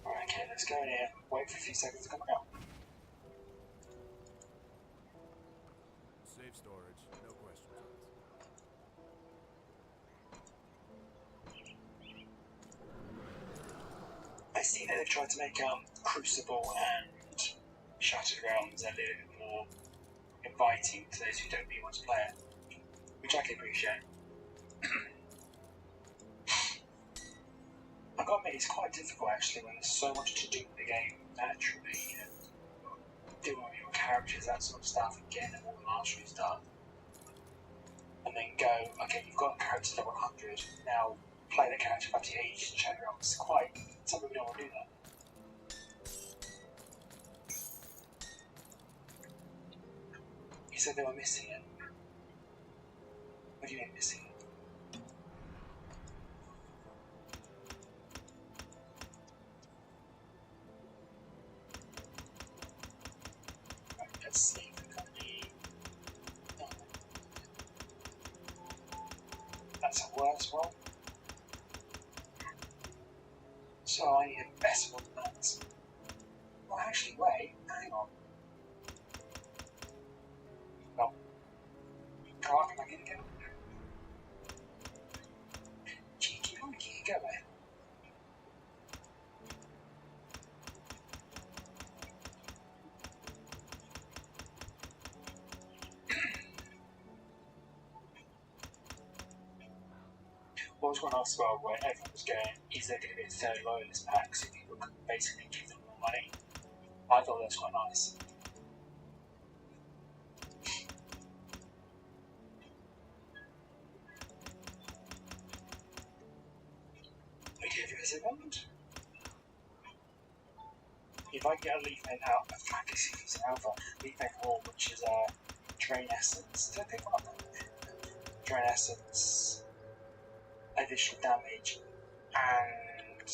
Alright, okay, let's go in here. Wait for a few seconds to come out. Safe storage, no questions asked. I see that they've tried to make Crucible and Shattered Realms a little bit more inviting to those who don't really want to play it, which I can appreciate. I gotta admit, it's quite difficult actually when there's so much to do in the game naturally, and doing all your characters, that sort of stuff, and getting them all the masteries done. And then go, okay, you've got a character level 100, now play the character up to your age and Shattered Realms. It's quite, some people don't want to do that. You said they were missing it. What do you mean missing it? Right, let's see if we've got any. No. That's a worse one. So I need a better one than that. Well, actually, wait, hang on. No. Come on, come back in again. Cheeky monkey, go there. What was one else as well where everyone was going, is there going to be a third loyalist pack so people can basically give them more money? I thought that was quite nice. We do for a second. If I get a leaf main out, a fallacy is an alpha, leaf main raw, which is a drain essence. Did I pick one up? Drain essence, additional damage, and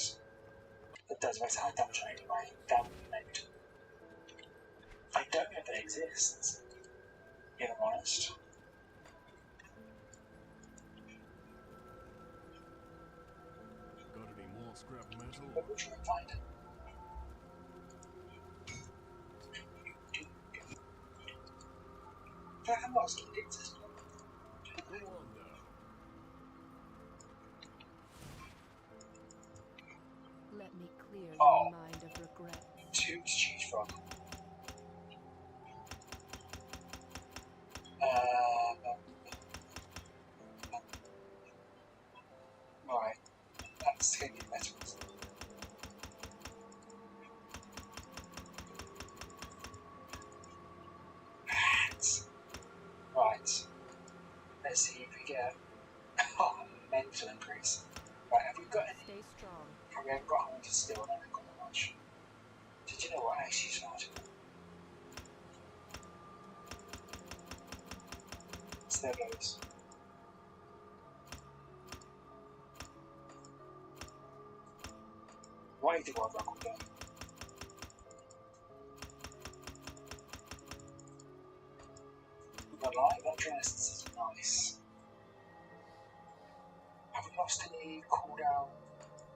it does most high damage on anyway. Damage. I don't know if it exists, if I'm honest. Got any more scrap metal? But we'll try and find it. I have lost it. It exists. Go on now. Let me clear Oh. your mind of regret. Two to choose from. Right, that's going to be better. Right, let's see if we get a mental increase. Right, have we got any? Stay strong. We haven't got Hunter still, and I haven't got that much. Did you know what I actually started? So there goes. Why do I rock with them? We've got live interest, this is nice. Have we lost any cooldown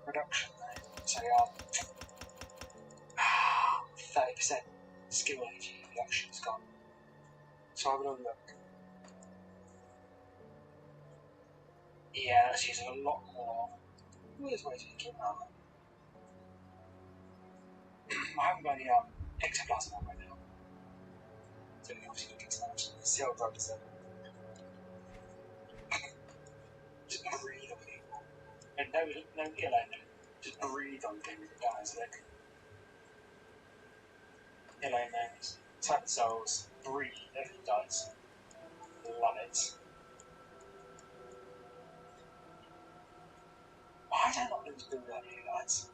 reduction there? So 30% skill energy reduction is gone. So have a little look. Yeah, that's using a lot more. Where's way to keep that? I haven't got any ectoplasm on right now. So we can obviously look into that. See how it does it. Just breathe on people. And no yellow, just breathe on things that dies. Look. Yellow names. Type of souls. Breathe. Everything dies. Love it. Why did I not lose build on you guys?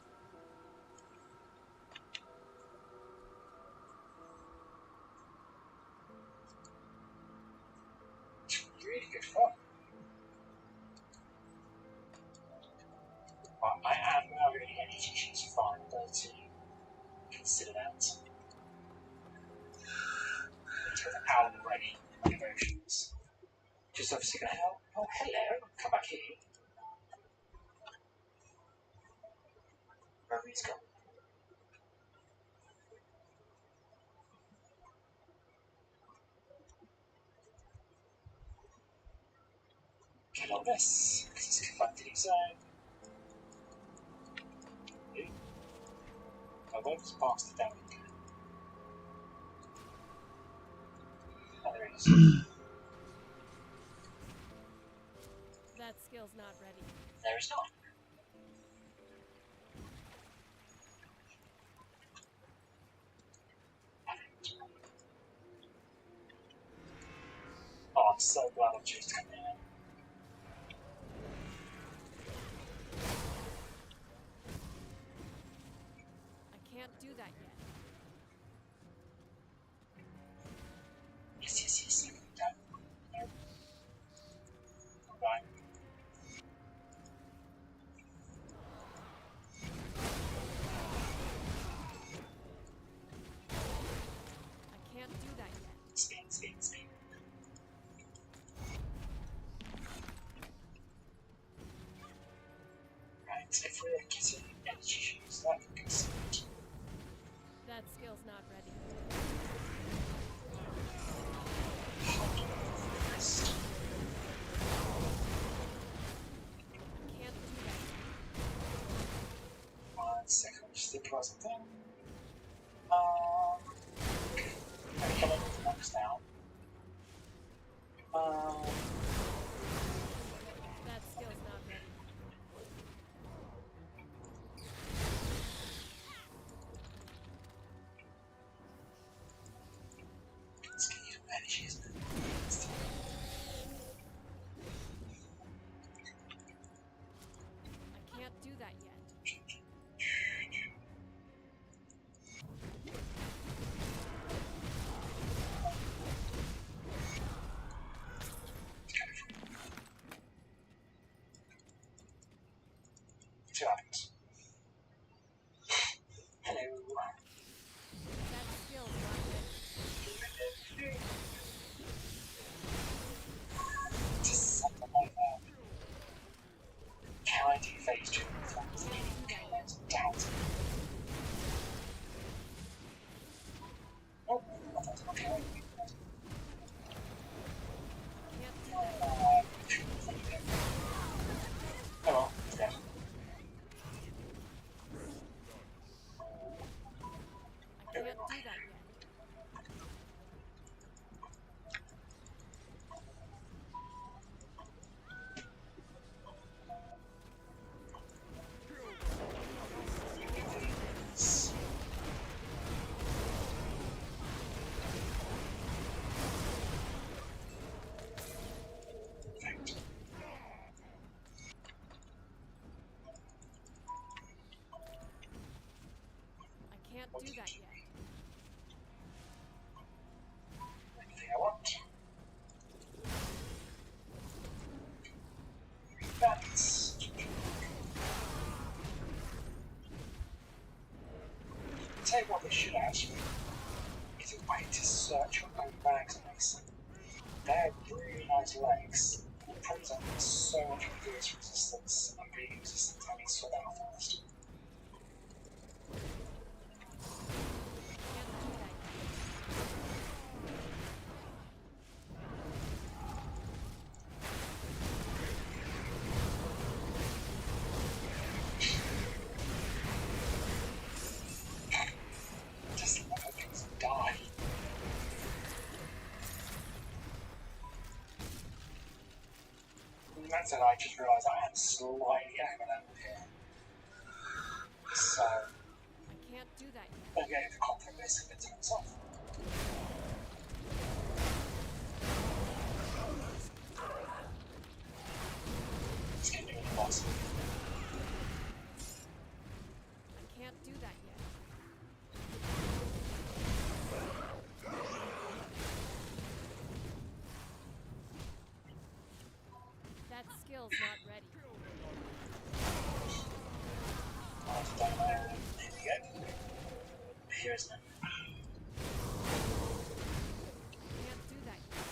It's really good fun. But I am now really any issues fine, but to consider that. Let's go to Alan ready emotions. Just obviously gonna help. Oh hello, come back here. not this, because it's confined to its own. I won't just pass it down again. Oh, there it is. That skill's not ready. There is not. Oh, I'm so glad I chose to come in. I can't do that yet. Yes. Done. Right. I can't do that yet. Speed. Right, if we're getting energy shoes, that can consider. That skill's not ready. First. I can't do that yet. 1 second, just think about something. Okay, come on, next now. That skill's not ready. Let's get you to energy, isn't it? I can't do that yet. Two items. Hello. That skill's not ready. Just something like that. Can I do phase 2 with that? Doubt. Oh, I thought, okay. Can't do that. Oh well, it's dead. I can't do that yet. I can't do that yet. Anything I want. That's... Tell you what we should actually is a way to search your own bags and legs. They have really nice legs. It proves that there's so much reverse resistance and being resistant having sort out first. Can't do that yet. Just let things die. And that's it, I just realised I am slightly academic here. So, I can't do that yet. okay, the compromise of it to myself. Let's get doing the boss. I can't do that yet. That skill's not ready. I've done my own. There we go. Here's them. Can't do that yet.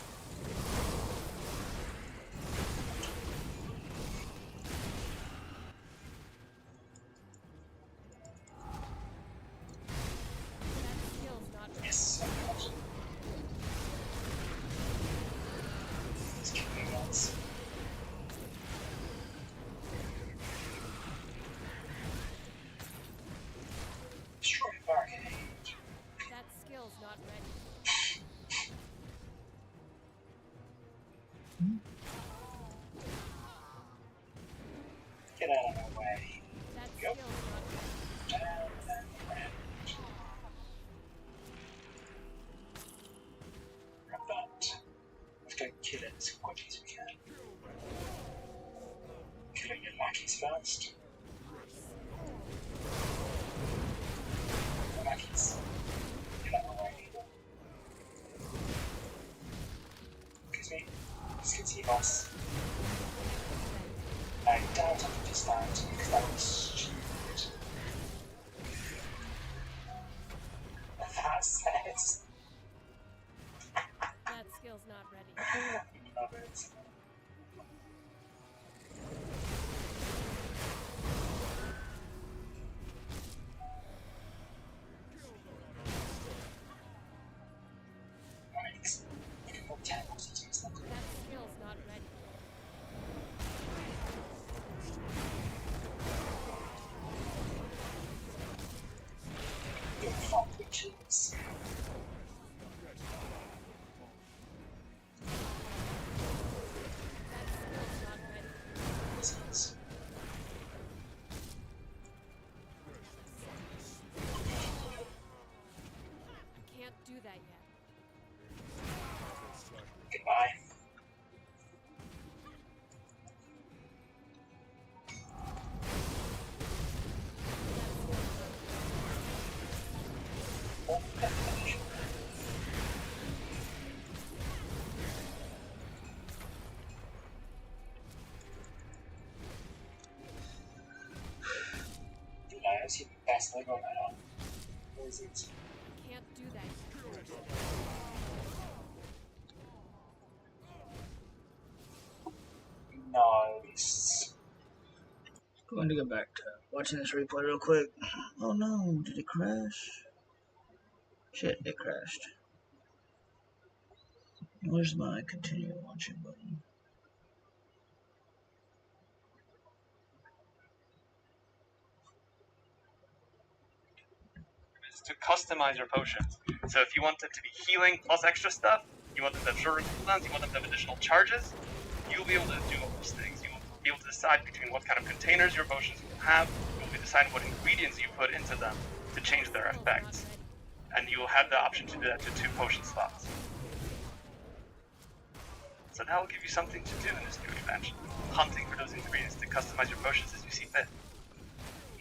That skill's not ready. Yes, let's keep it once. Get out of my way. That Yep. skill's not ready. Down and around. Grab that. Let's go kill it as quickly as we can. Killing your lackeys first. The lackeys. Get out of my way. Excuse me. Excuse me, boss. I doubt I can just that because that was stupid. That says. That skill's not ready. Love it. Nice. You can put 10 more cities like That skill's not ready. good fun witches. That skill's not ready. Wizards. I can't do that yet. Goodbye. Oh, definition. Dude, I see the best Lego now. What is it? I can't do that yet. Nice. Going to go back to watching this replay real quick. Oh no, did it crash? Shit, it crashed. Where's my continue watching button? Is to customize your potions. So if you want them to be healing plus extra stuff, you want them to have shorter cooldowns, you want them to have additional charges, you'll be able to do all those things. You will be able to decide between what kind of containers your potions will have, you'll be deciding what ingredients you put into them to change their Skill's not effects. ready. And you will have the option to do that to 2 potion slots. So that will give you something to do in this new expansion. Hunting for those ingredients to customize your potions as you see fit.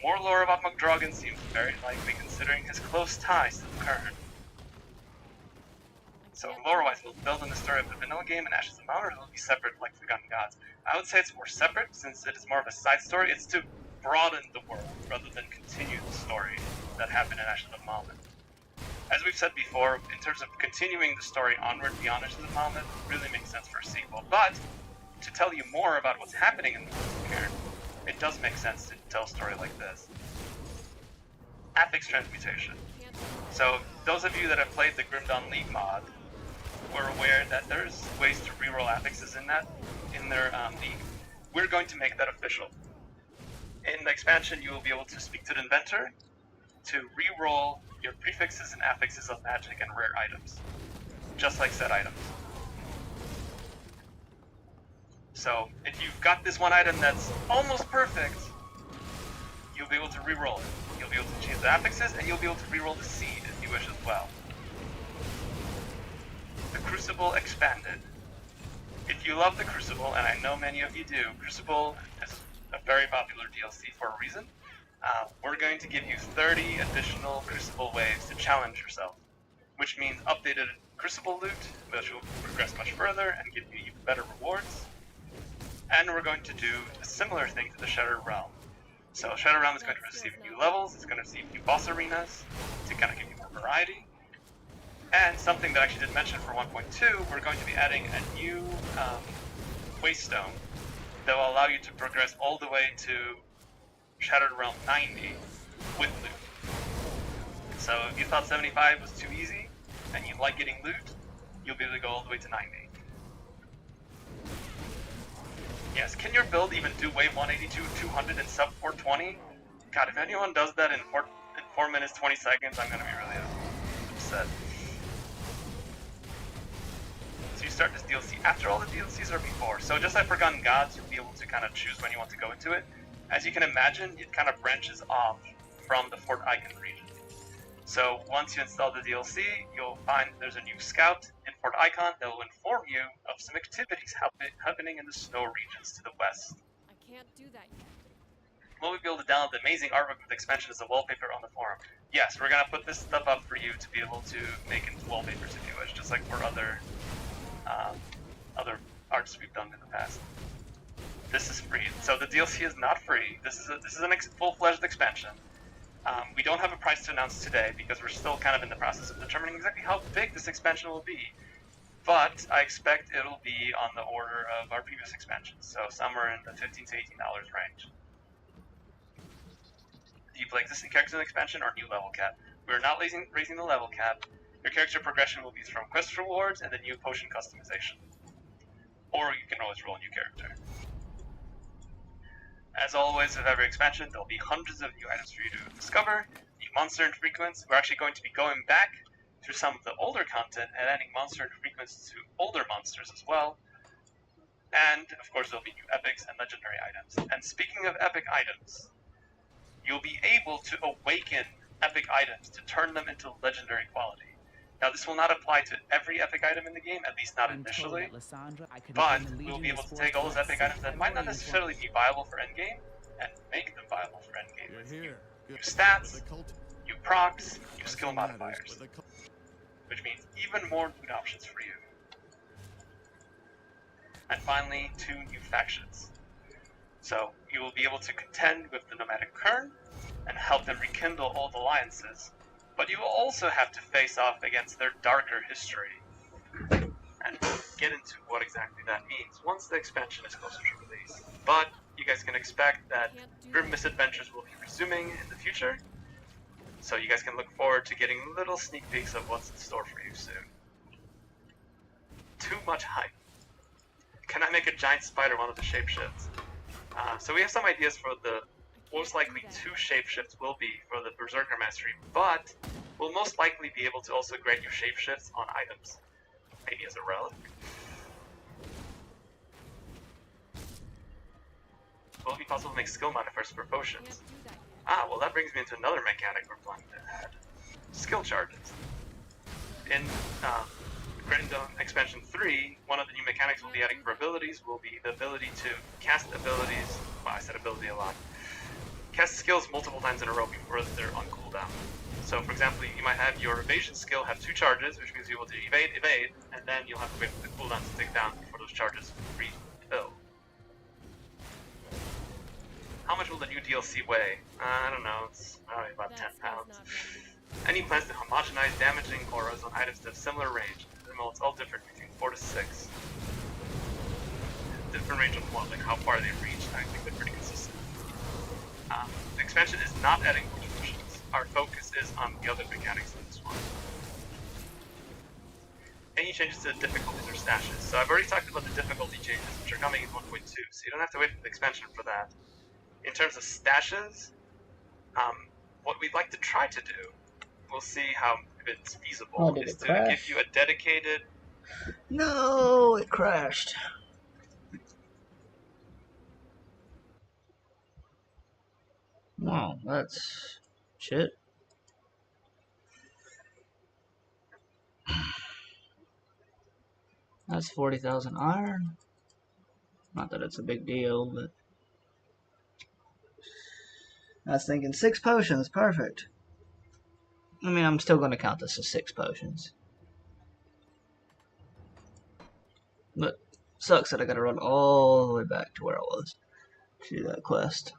More lore about McDragon seems very likely considering his close ties to the current. So lore-wise, will it build on the story of the vanilla game and Ashes of Mount, or will it be separate like Forgotten Gods? I would say it's more separate, since it is more of a side story. It's to broaden the world, rather than continue the story that happened in Ashes of Malmit. As we've said before, in terms of continuing the story onward beyond Ashes of Malmit, really makes sense for a sequel. But, to tell you more about what's happening in the world of Cairn, it does make sense to tell a story like this. Affix Transmutation. Can't So, those of you that have played the Grim Dawn League mod were aware that there's ways to reroll affixes in their league. We're going to make that official. In the expansion, you will be able to speak to the inventor to reroll your prefixes and affixes of magic and rare items, just like said items. So, if you've got this one item that's almost perfect, you'll be able to reroll it. You'll be able to change the affixes, and you'll be able to reroll the seed if you wish as well. The Crucible Expanded. If you love the Crucible, and I know many of you do, Crucible is a very popular DLC for a reason. We're going to give you 30 additional Crucible waves to challenge yourself, which means updated Crucible loot, which will progress much further and give you even better rewards. And we're going to do a similar thing to the Shattered Realm. So Shattered Realm is going to receive new levels, it's going to receive new boss arenas to kind of give you more variety. And something that I actually didn't mention for 1.2, we're going to be adding a new Waystone that will allow you to progress all the way to Shattered Realm 90 with loot. So if you thought 75 was too easy, and you like getting loot, you'll be able to go all the way to 90. Yes, can your build even do wave 182, 200 and sub 420? God, if anyone does that in 4 minutes, 20 seconds, I'm gonna be really upset. So you start this DLC after all the DLCs or before. So just like Forgotten Gods, you'll be able to kind of choose when you want to go into it. As you can imagine, it kind of branches off from the Fort Icon region. So once you install the DLC, you'll find there's a new scout in Fort Icon that will inform you of some activities happening in the snow regions to the west. I can't do that yet. Will we be able to download the amazing artwork with the expansion as a wallpaper on the forum? Yes, we're gonna put this stuff up for you to be able to make into wallpapers if you wish, just like for other arts we've done in the past. This is free, so the DLC is not free. This is an full-fledged expansion. We don't have a price to announce today because we're still kind of in the process of determining exactly how big this expansion will be. But I expect it'll be on the order of our previous expansions, so somewhere in the $15 to $18 range. Do you play existing characters in the expansion or new level cap? We are not raising the level cap. Your character progression will be from quest rewards and the new potion customization. Or you can always roll a new character. As always, with every expansion, there'll be hundreds of new items for you to discover, new monster infrequents. We're actually going to be going back through some of the older content and adding monster infrequents to older monsters as well. And, of course, there'll be new epics and legendary items. And speaking of epic items, you'll be able to awaken epic items to turn them into legendary quality. Now, this will not apply to every epic item in the game, at least not initially, but we'll be able to take all those epic items that might not necessarily be viable for endgame and make them viable for endgame with new stats, new procs, new skill modifiers, which means even more loot options for you. And finally, 2 new factions. So you will be able to contend with the Nomadic Kern and help them rekindle old alliances, but you will also have to face off against their darker history. And we'll get into what exactly that means once the expansion is closer to release. But you guys can expect that Grim Misadventures will be resuming in the future, so you guys can look forward to getting little sneak peeks of what's in store for you soon. Too much hype. Can I make a giant spider one of the shapeshifts? So we have some ideas for the most likely 2 shapeshifts will be for the Berserker Mastery, but we'll most likely be able to also grant you shapeshifts on items. Maybe as a relic. Will it be possible to make skill modifiers for potions? Well that brings me into another mechanic we're planning to add. Skill charges. In Grindom Expansion 3, one of the new mechanics we'll be adding for abilities will be the ability to cast abilities, well I said ability a lot, cast skills multiple times in a row before they're on cooldown. So for example, you might have your evasion skill have 2 charges, which means you will do evade, and then you'll have to wait for the cooldown to tick down before those charges refill. How much will the new DLC weigh? I don't know, it's probably about 10 pounds. Any plans to homogenize damaging auras on items that have similar range? Well, it's all different between 4 to 6. Different range of what, like how far they reach, I think they're pretty consistent. The expansion is not adding more missions. Our focus is on the other mechanics in this one. Any changes to the difficulties or stashes? So I've already talked about the difficulty changes, which are coming in 1.2, so you don't have to wait for the expansion for that. In terms of stashes, what we'd like to try to do, we'll see how if it's feasible, is to give you a dedicated... No, it crashed. Wow, that's shit. That's 40,000 iron. Not that it's a big deal, but I was thinking 6 potions, perfect. I mean, I'm still going to count this as 6 potions. But sucks that I got to run all the way back to where I was to do that quest.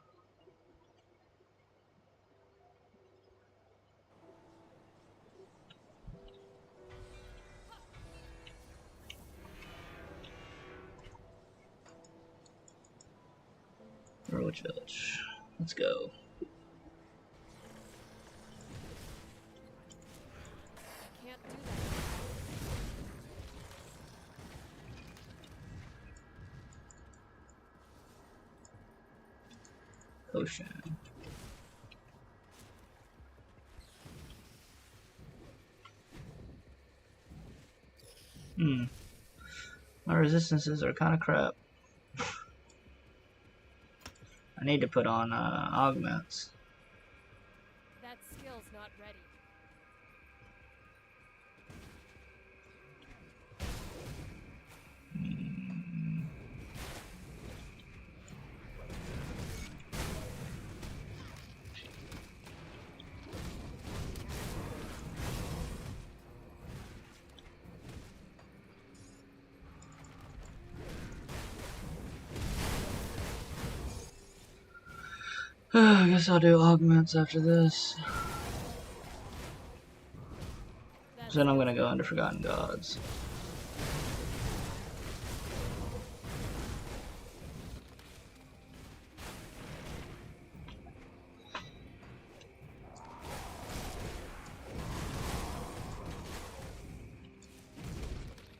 Which village? Let's go. Can't do that. Ocean. My resistances are kind of crap. I need to put on augments. That skill's not ready. I guess I'll do augments after this. That Then I'm skill's gonna go not into ready. Forgotten Gods.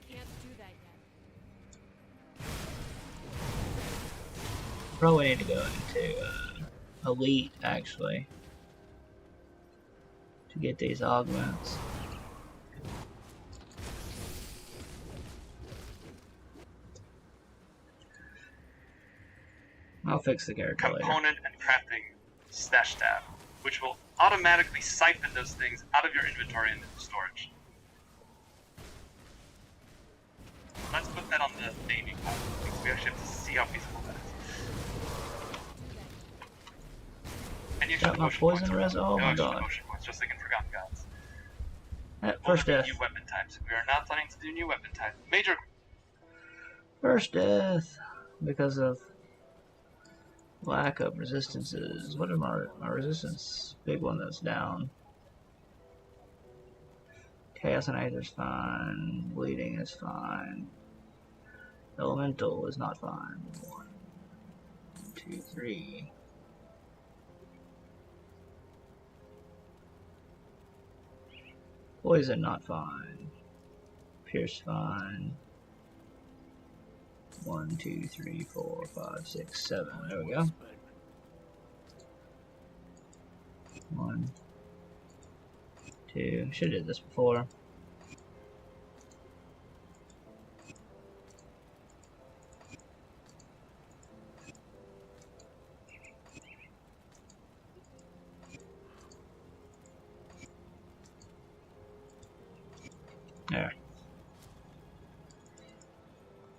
Can't do that yet. Probably need to go into Elite, actually, to get these augments. I'll fix the character later. Component and crafting stash tab, which will automatically siphon those things out of your inventory and into storage. Let's put that on the naming pad, because we actually have to see how feasible that is. And you Got should my potion poison points. res? Oh no my extra god. potion points, just like in Forgotten Gods. First death. New weapon types. We are not planning to do new weapon types. Major. First death. Because of lack of resistances. What are my resistance? Big one that's down. Chaos and Aether's fine. Bleeding is fine. Elemental is not fine. 1, 2, 3. Poison not fine. Pierce fine. 1, 2, 3, 4, 5, 6, 7. There we go. 1, 2. Should have did this before. There.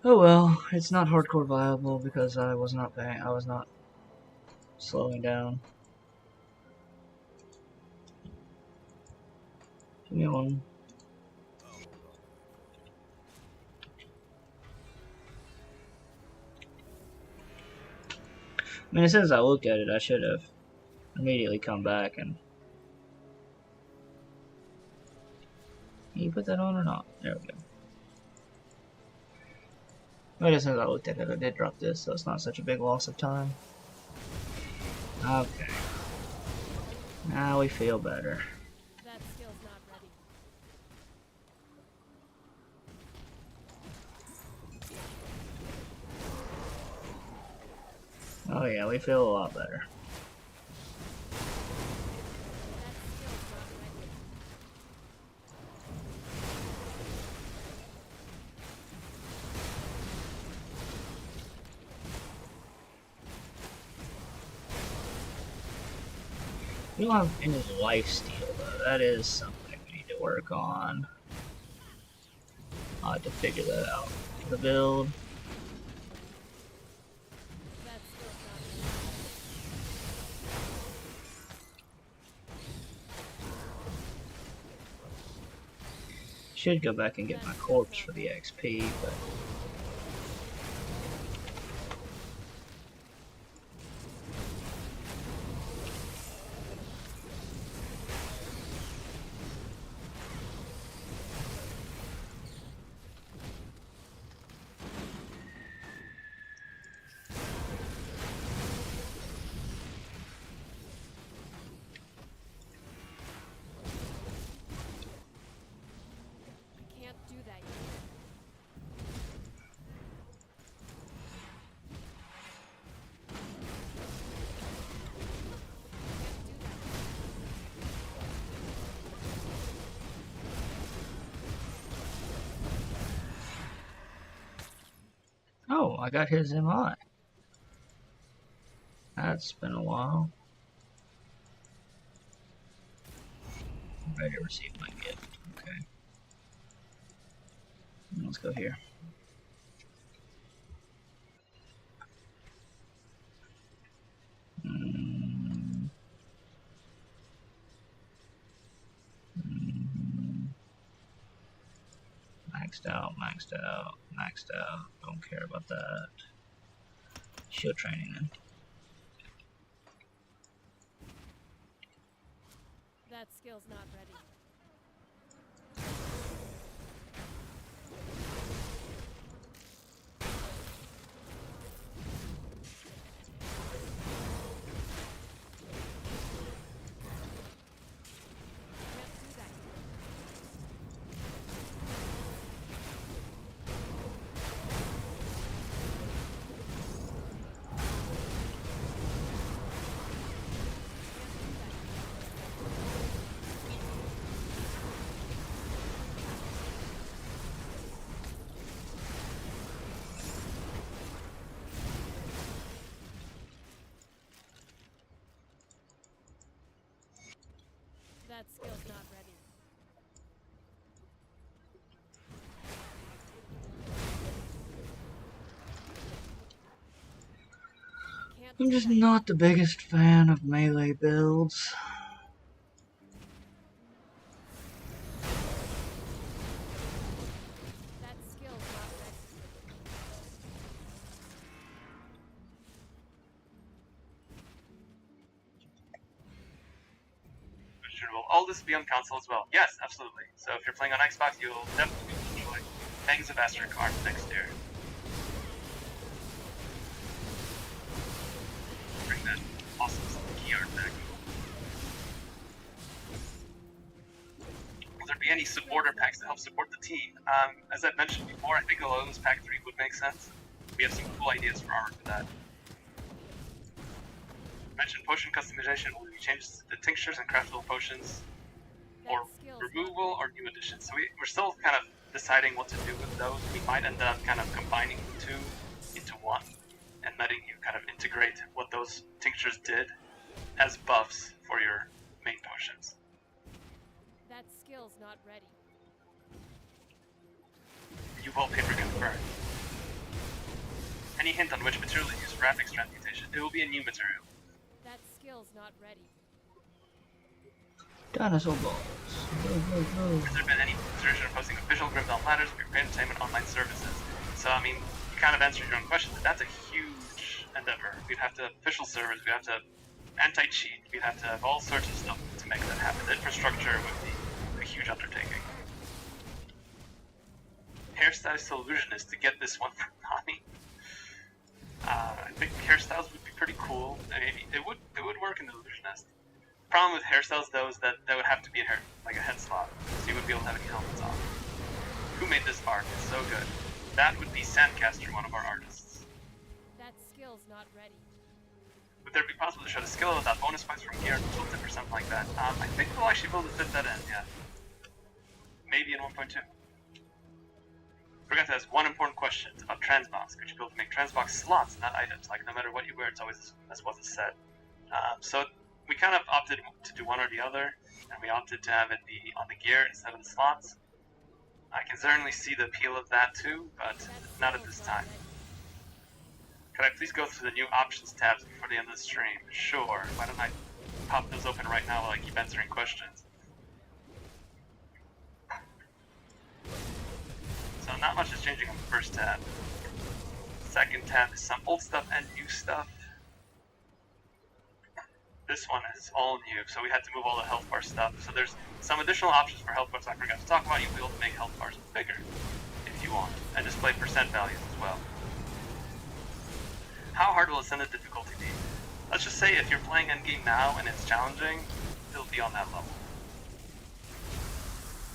Oh well, it's not hardcore viable because I was not paying. I was not slowing down. Give me one. I mean, as soon as I looked at it, I should have immediately come back and. Can you put that on or not? There we go. But as soon as I looked at it, I did drop this, so it's not such a big loss of time. Okay. Now we feel better. That skill's not ready. Oh yeah, we feel a lot better. That skill's not ready. We don't have any life steal though. That is something we need to work on. I'll have to figure that out. The build. That skill's not ready. Should go back and get my corpse for the XP, but Can't do that yet. oh, I got his MI. That's been a while. Ready to receive my gift. Okay. Let's go here. Mm. Mm. Maxed out, maxed out, maxed out. Don't care about that. Shield training then. That skill's not ready. Can't do that. That skill's not ready. Can't I'm do just that. not the biggest fan of melee builds. That skill's not ready. Will all this be on console as well? Yes, absolutely. So if you're playing on Xbox, you'll definitely enjoy Bangs of Astrocard next year. Bring that awesome key art back. Will there be any supporter packs to help support the team? As I've mentioned before, I think a Lotus Pack 3 would make sense. We have some cool ideas for armor for that. Mentioned potion customization. Will we change the tinctures and craftable potions, or removal, or new additions? So we're still kind of deciding what to do with those. We might end up kind of combining the two into one and letting you kind of integrate what those tinctures did as buffs for your main potions. That skill's not ready. You wallpaper confirmed. Any hint on which material to use for Raphic transmutation? It will be a new material. That skill's not ready. Dinosaur balls. Has there been any consideration of posting official Grimdom ladders for your entertainment online services? So, I mean, you kind of answered your own question, but that's a huge endeavor. We'd have to official servers, we'd have to anti-cheat, we'd have to have all sorts of stuff to make that happen. The infrastructure would be a huge undertaking. Hairstylist to illusionist to get this one from Nami. I think hairstyles would be pretty cool. I mean, it would work in the illusionist. Problem with hairstyles though is that would have to be like a head slot, so you wouldn't be able to have any helmets on. Who made this art? It's so good. That would be Sandcaster, one of our artists. That skill's not ready. Would there be possible to show the skill without bonus points from gear and tooltip or something like that? I think we'll actually be able to fit that in, yeah. Maybe in 1.2. Forgot to ask one important question about transbox. Could you be able to make transbox slots, not items? Like, no matter what you wear, it's always that's what's set. So we kind of opted to do one or the other, and we opted to have it be on the gear instead of the slots. I can certainly see the appeal of that too, but not at this time. Could I please go through the new options tabs before the end of the stream? Sure. Why don't I pop those open right now while I keep answering questions? So not much is changing on the first tab. Second tab is some old stuff and new stuff. This one is all new, so we had to move all the health bar stuff. So there's some additional options for health bars I forgot to talk about. You'll be able to make health bars bigger if you want, and display percent values as well. How hard will Ascended difficulty be? Let's just say if you're playing endgame now and it's challenging, it'll be on that level.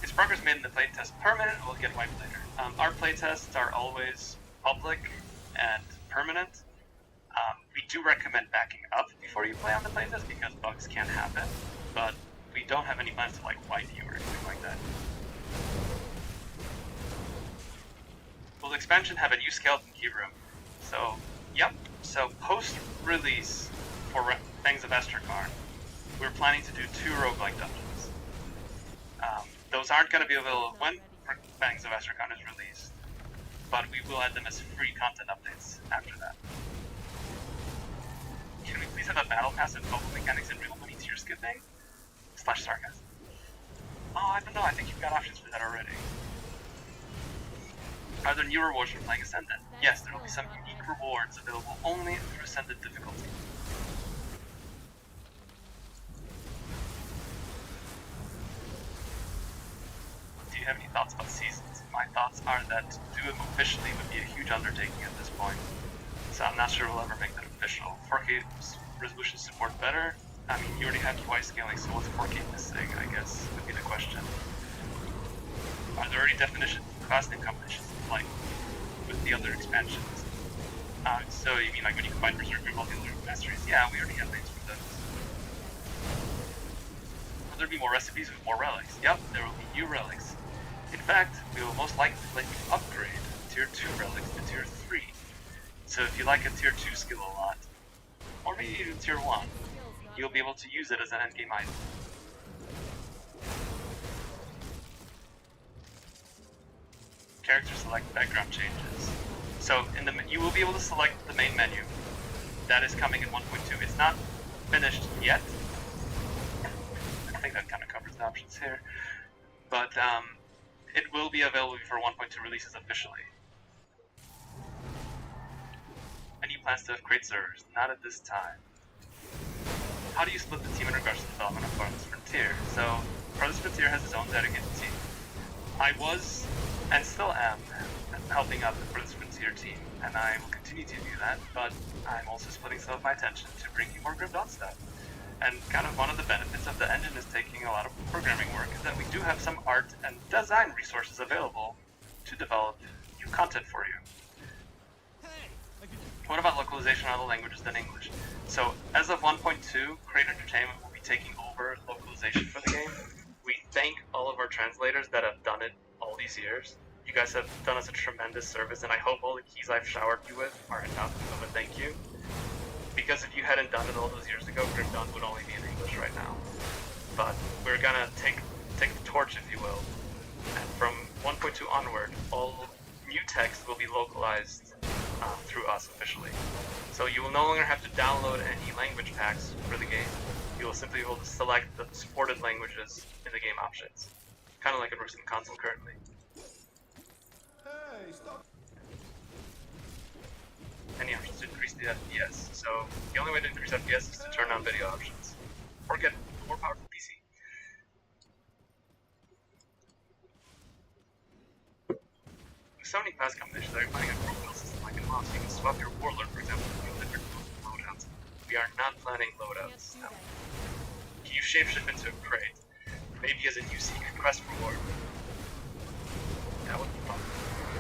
Is progress made in the playtest permanent or will it get wiped later? Our playtests are always public and permanent. We do recommend backing up before you play on the playtest because bugs can happen, but we don't have any plans to like wipe you or anything like that. Will the expansion have a new skeleton key room? So, yep. So post-release, for Fangs of Esterkar, we're planning to do 2 roguelike dungeons. Those aren't going to be available when Fangs of Esterkar is released, but we will add them as free content updates after that. Can we please have a battle pass and mobile mechanics and real money tier skipping? / sarcasm. Oh, I don't know, I think you've got options for that already. Are there new rewards for playing Ascendant? Yes, there will be some unique rewards available only through Ascendant difficulty. Do you have any thoughts about seasons? My thoughts are that to do them officially would be a huge undertaking at this point, so I'm not sure we'll ever make that official. 4K resolution support better? I mean, you already have UI scaling, so what's 4K missing, I guess, would be the question. Are there already definitions of class name combinations like with the other expansions? So you mean like when you combine Berserker and all the other masteries? Yeah, we already have names for those. Will there be more recipes with more relics? Yep, there will be new relics. In fact, we will most likely let you upgrade tier 2 relics to tier 3. So if you like a tier 2 skill a lot, or maybe even tier 1, you'll be able to use it as an endgame item. Character select background changes. So you will be able to select the main menu. That is coming in 1.2. It's not finished yet. I think that kind of covers the options here. But it will be available before 1.2 releases officially. Any plans to have crate servers? Not at this time. How do you split the team in regards to the development of Farthest Frontier? So, Farthest Frontier has its own dedicated team. I was, and still am, helping out the Farthest Frontier team, and I will continue to do that, but I'm also splitting some of my attention to bringing more Grim Dawn stuff. And kind of one of the benefits of the engine is taking a lot of programming work is that we do have some art and design resources available to develop new content for you. What about localization in other languages than English? So, as of 1.2, Crate Entertainment will be taking over localization for the game. We thank all of our translators that have done it all these years. You guys have done us a tremendous service, and I hope all the keys I've showered you with are enough of a thank you. Because if you hadn't done it all those years ago, Grim Dawn would only be in English right now. But we're gonna take the torch, if you will. And from 1.2 onward, all new text will be localized through us officially. So you will no longer have to download any language packs for the game. You will simply be able to select the supported languages in the game options. Kind of like it works in console currently. Hey, stop. Any options to increase the FPS. So the only way to increase FPS is to turn on video options. Or get a more powerful PC. With so many class combinations that you're playing a profile system like in WoW, so you can swap your warlord, for example, with different loadouts. We are not planning loadouts. No. Can you shapeshift into a crate? Maybe as a new secret quest reward. That would be fun.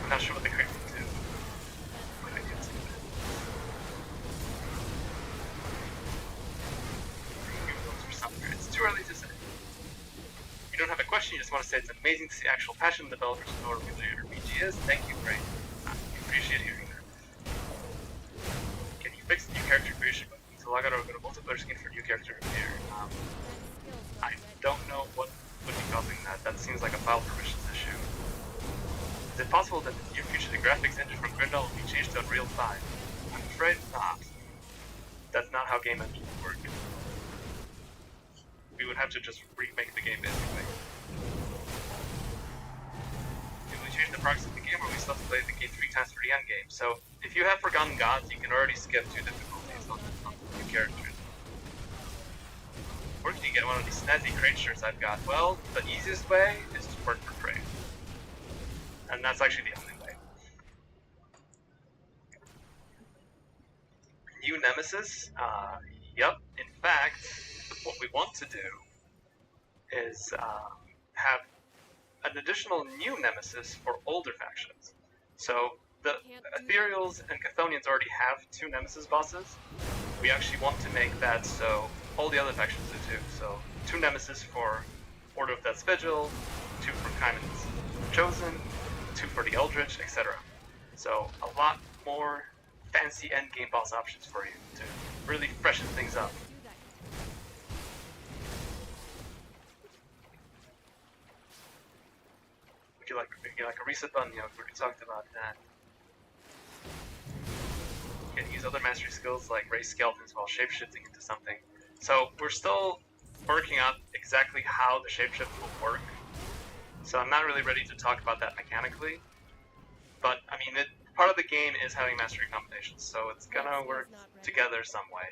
I'm not sure what the crate would do. But I can see that. For some crates. It's too early to say. You don't have a question, you just want to say it's amazing to see actual passion in developers who know what a really RPG is. Thank you, Ray. I appreciate hearing that. Can you fix the new character creation button to log out or go to multiplayer skin for new character appear? I don't know what would be causing that. That seems like a file permissions issue. Is it possible that in the near future the graphics engine from Grindel will be changed to Unreal 5? I'm afraid not. That's not how game engines work. We would have to just remake the game basically. If we change the progress of the game, or we still have to play the game 3 times for the end game. So if you have Forgotten Gods, you can already skip 2 difficulties on new characters. Where can you get one of these snazzy crate shirts I've got? Well, the easiest way is to work for crate. And that's actually the only way. New Nemesis? Yep. In fact, what we want to do is have an additional new Nemesis for older factions. So the Ethereals and Chthonians already have 2 Nemesis bosses. We actually want to make that so all the other factions do too. So 2 Nemesis for Order of Death's Vigil, 2 for Kaiman's Chosen, 2 for the Eldritch, etc. So a lot more fancy endgame boss options for you to really freshen things up. Do that. We get like a reset button, you know, we talked about that. You can use other mastery skills like raise skeletons while shapeshifting into something. So we're still working out exactly how the shapeshift will work. So I'm not really ready to talk about that mechanically. But I mean, part of the game is having mastery combinations, so it's gonna work together some way.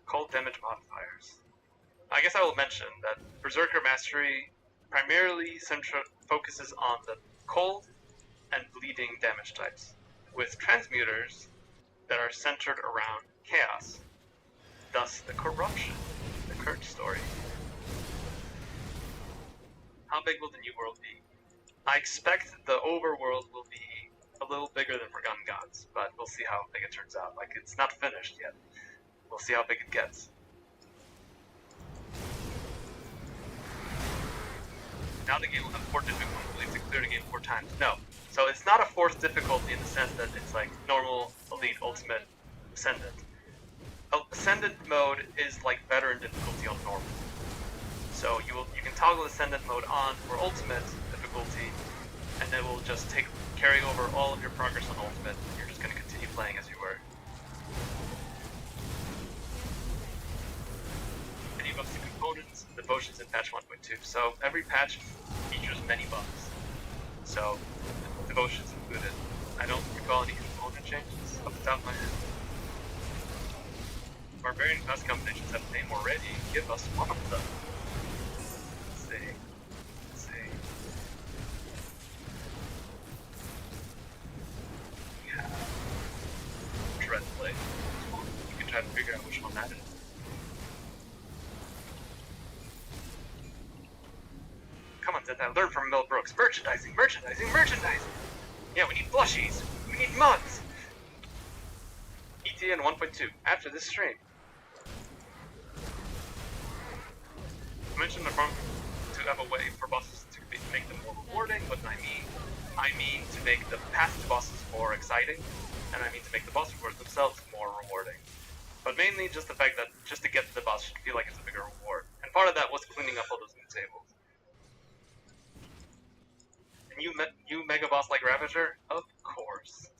Cold damage modifiers. I guess I will mention that Berserker Mastery primarily focuses on the cold and bleeding damage types, with transmuters that are centered around chaos. Thus, the corruption, the Kurt story. How big will the new world be? I expect the overworld will be a little bigger than Forgotten Gods, but we'll see how big it turns out. Like, it's not finished yet. We'll see how big it gets. Now the game will have 4 difficulties to clear the game 4 times. No. So it's not a 4th difficulty in the sense that it's like normal, elite, ultimate, ascendant. Ascendant mode is like veteran difficulty on normal. So you can toggle ascendant mode on for ultimate difficulty, and then we'll just carry over all of your progress on ultimate. You're just going to continue playing as you were. Any buffs to components, devotions in patch 1.2. So every patch features many buffs. So devotions included. I don't recall any component changes off the top of my head. Barbarian class combinations have a name already. Give us one of them. Let's see. Let's see. We have Dreadblade. You can try to figure out which one that is. Come on, Zeta, learn from Mel Brooks. Merchandising, merchandising, merchandising! Yeah, we need plushies. We need mugs. ETN 1.2. After this stream. I mentioned the farm to have a way for bosses to make them more rewarding. What do I mean? I mean to make the path to bosses more exciting, and I mean to make the boss rewards themselves more rewarding. But mainly just the fact that just to get to the boss should feel like it's a bigger reward. And part of that was cleaning up all those new tables. And you mega boss like Ravager? Of course.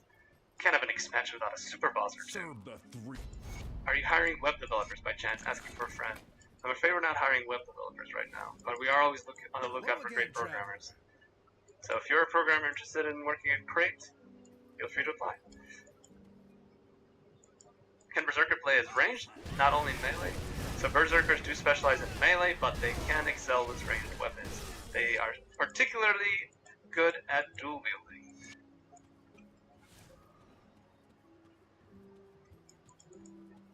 Can't have an expansion without a super boss or two. Are you hiring web developers by chance? Asking for a friend. I'm afraid we're not hiring web developers right now, but we are always on the lookout for great programmers. So if you're a programmer interested in working at Crate, feel free to apply. Can Berserker play as ranged? Not only in melee. So Berserkers do specialize in melee, but they can excel with ranged weapons. They are particularly good at dual wielding.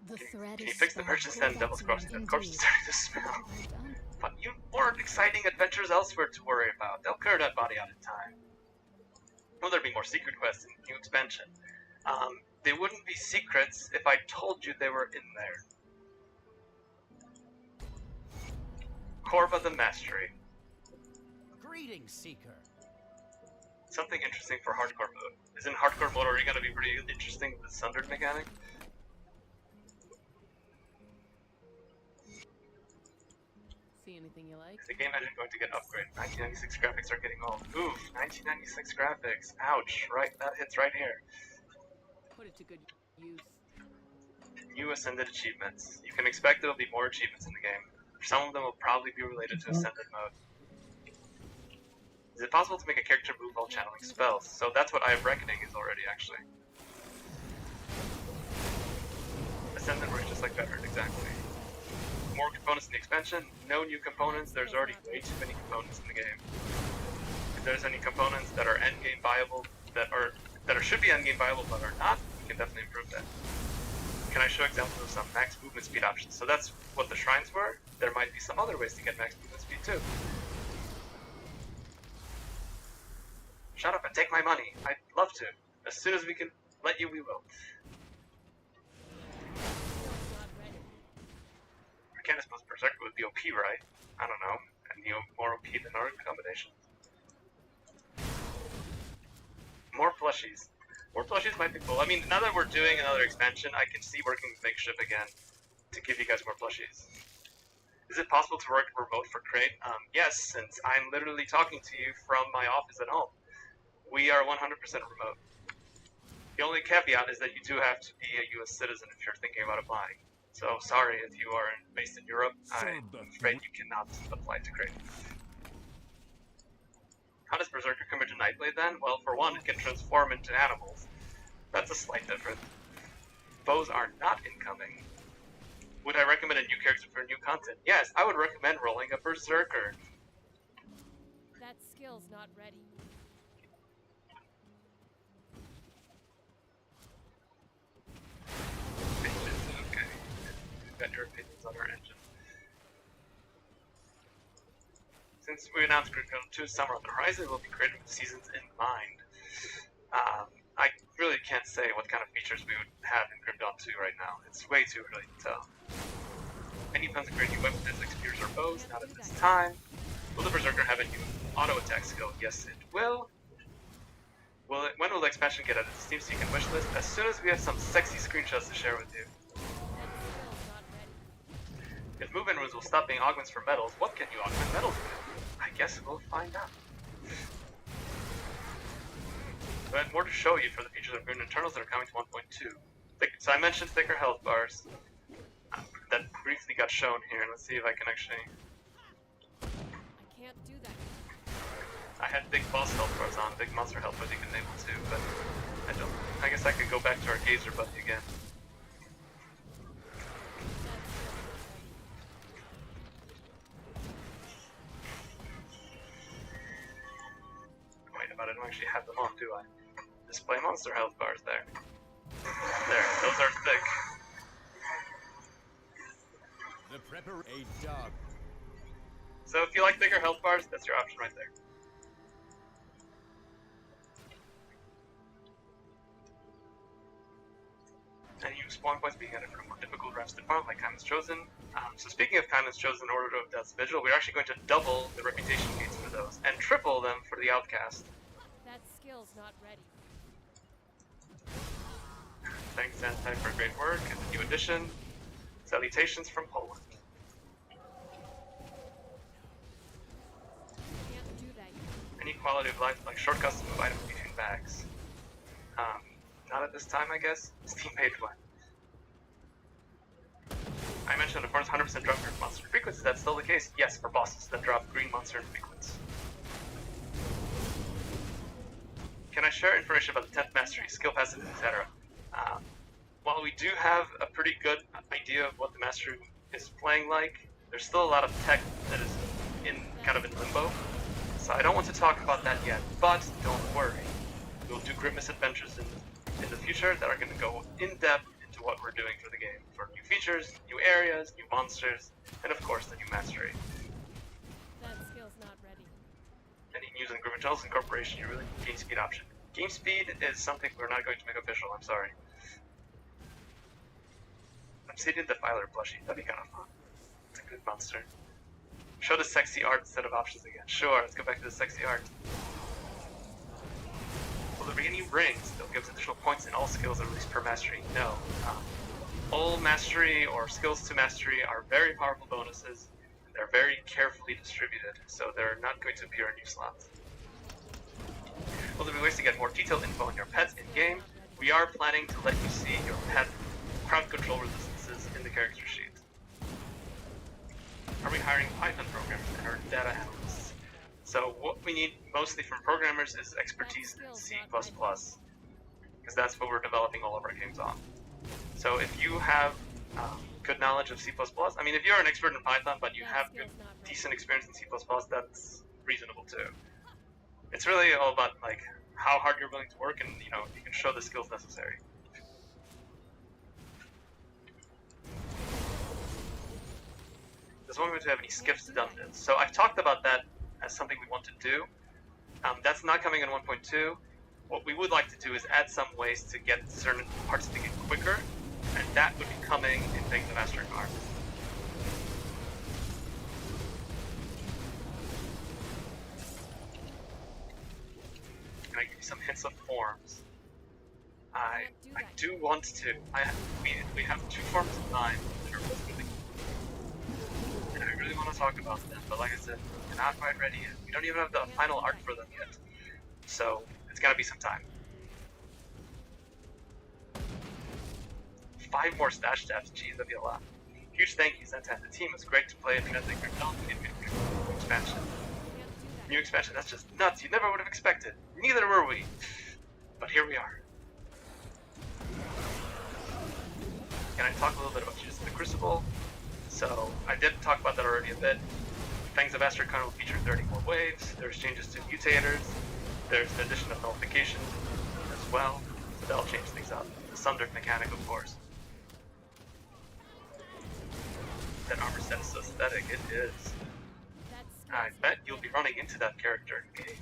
Can you fix the merchant stand Devil's Crossing? The corpse is starting to smell. But you more exciting adventures elsewhere to worry about. They'll clear that body out in time. Will there be more secret quests in the new expansion? They wouldn't be secrets if I told you they were in there. Corva the Mastery. Greetings, Seeker. Something interesting for hardcore mode. Isn't hardcore mode already going to be pretty interesting with the Sundered mechanic? See anything you like? Is the game engine going to get upgraded? 1996 graphics are getting old. Oof, 1996 graphics. Ouch, right, that hits right here. Put it to good use. New Ascended achievements. You can expect there will be more achievements in the game. Some of them will probably be related to Ascended mode. Is it possible to make a character move while channeling spells? So that's what Eye of Reckoning is already, actually. Ascended works just like Veteran, exactly. More components in the expansion? No new components. There's already way too many components in the game. If there's any components that are endgame viable, that should be endgame viable but are not, we can definitely improve that. Can I show examples of some max movement speed options? So that's what the shrines were. There might be some other ways to get max movement speed too. Shut up and take my money. I'd love to. As soon as we can let you, we will. Arcanus plus Berserker would be OP, right? I don't know. And more OP than our combination. More plushies. More plushies might be cool. I mean, now that we're doing another expansion, I can see working with Makeshift again to give you guys more plushies. Is it possible to work remote for Crate? Yes, since I'm literally talking to you from my office at home. We are 100% remote. The only caveat is that you do have to be a U.S. citizen if you're thinking about applying. So sorry if you are based in Europe, I'm afraid you cannot apply to Crate. How does Berserker come into Nightblade then? Well, for one, it can transform into animals. That's a slight difference. Bows are not incoming. Would I recommend a new character for new content? Yes, I would recommend rolling a Berserker. That skill's not ready. Okay. We've got your opinions on our engine. Since we announced Grid Dawn 2 Summer on the Horizon, we'll be created with seasons in mind. I really can't say what kind of features we would have in Grid Dawn 2 right now. It's way too early to tell. Any plans to create new weapons like spears or bows? Not at this time. Will the Berserker have a new auto attack skill? Yes, it will. When will the expansion get added to Steam so you can wishlist? As soon as we have some sexy screenshots to share with you. That skill's not ready. If movement runes will stop being augments for metals, what can you augment metals with? I guess we'll find out. But I have more to show you for the features of Rune Internals that are coming to 1.2. So I mentioned thicker health bars. That briefly got shown here. Let's see if I can actually... I can't do that. I had big boss health bars on, big monster health bars even able to, but I don't... I guess I could go back to our Gazer buddy again. Wait, but I don't actually have them on, do I? Display monster health bars there. There, those are thick. The prepper a dog. So if you like bigger health bars, that's your option right there. And you spawn points being added for more difficult drafts to farm, like Kaiman's Chosen. So speaking of Kaiman's Chosen, Order of Death's Vigil, we're actually going to double the reputation gates for those, and triple them for the Outcast. That skill's not ready. Thanks, Zantai, for great work, and the new edition. Salutations from Poland. Can't do that yet. Any quality of life, like shortcuts to move items between bags. Not at this time, I guess. Steam page 1. I mentioned, of course, 100% drop green monster frequency. Is that still the case? Yes, for bosses that drop green monster frequency. Can I share information about the 10th mastery, skill passes, etc.? While we do have a pretty good idea of what the mastery is playing like, there's still a lot of tech that is kind of in limbo. So I don't want to talk about that yet, but don't worry. We'll do group misadventures in the future that are going to go in depth into what we're doing for the game, for new features, new areas, new monsters, and of course the new mastery. That skill's not ready. Any news on group internals incorporation, you really need game speed option. Game speed is something we're not going to make official, I'm sorry. Obsidian Defiler plushie, that'd be kind of fun. It's a good monster. Show the sexy art instead of options again. Sure, let's go back to the sexy art. Will there be any rings that will give us additional points in all skills at least per mastery? No. All mastery or skills to mastery are very powerful bonuses. They're very carefully distributed, so they're not going to appear in new slots. Will there be ways to get more detailed info on your pets in-game? We are planning to let you see your pet crowd control resistances in the character sheet. Are we hiring Python programmers and our data analysts? So what we need mostly from programmers is expertise in C++, because that's what we're developing all of our games on. So if you have good knowledge of C++, I mean, if you're an expert in Python, but you have good, decent experience in C++, that's reasonable too. It's really all about like how hard you're willing to work, and you can show the skills necessary. Does one going to have any skips to dungeons? So I've talked about that as something we want to do. That's not coming in 1.2. What we would like to do is add some ways to get certain parts of the game quicker, and that would be coming in Thank the Master Card. Can I give you some hints of forms? I do want to. We have two forms of mind that are both really cool. And I really want to talk about them, but like I said, we're not quite ready yet. We don't even have the final art for them yet. So it's gonna be some time. 5 more stash tabs, geez, that'd be a lot. Huge thank you, Zentan. The team was great to play in Transit expansion. New expansion, that's just nuts. You never would have expected. Neither were we. But here we are. Can I talk a little bit about Jesus the Crucible? So, I did talk about that already a bit. Fangs of Astrakan will feature 30 more waves. There's changes to mutators. There's an addition of nullification as well. So that'll change things up. The Sundered mechanic, of course. That armor set is so aesthetic, it is. I bet you'll be running into that character in game.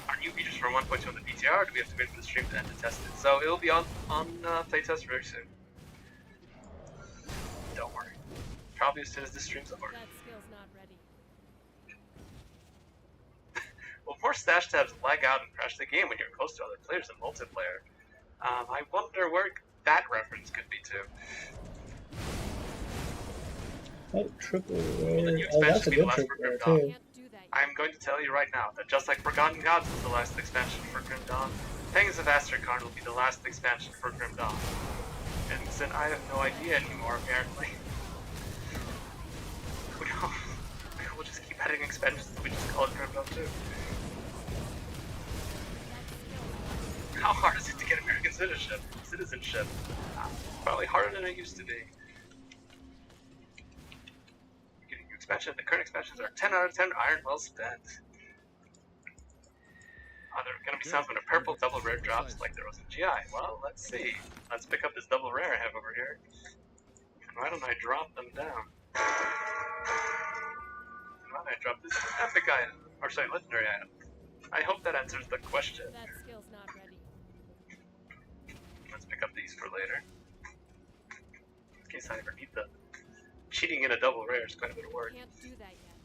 Are new features for 1.2 on the PTR, or do we have to wait for the stream to end to test it? So it'll be on playtest very soon. Don't worry. Probably as soon as this stream's over. That skill's not ready. Well, more stash tabs lag out and crash the game when you're close to other players in multiplayer. I wonder where that reference could be to. Oh, triple Well, the rare. new Oh, that's expansion a will be good the last triple for rare Grim Dawn. too. Can't do that yet. I'm going to tell you right now that just like Forgotten Gods was the last expansion for Grim Dawn, Pangs of Astrakan will be the last expansion for Grim Dawn. And since I have no idea anymore, apparently. We'll just keep adding expansions until we just call it Grim Dawn 2. How hard is it to get American citizenship? Probably harder than it used to be. Getting new expansion. The current expansions are 10 out of 10 iron well spent. Are there gonna be sounds when a purple double rare drops like there was in GI? Well, let's see. Let's pick up this double rare I have over here. And why don't I drop them down? And why don't I drop this epic item? Or sorry, legendary item. I hope that answers the question. That skill's not ready. Let's pick up these for later. In case I ever need them. Cheating in a double rare is quite a bit of work. Can't do that yet.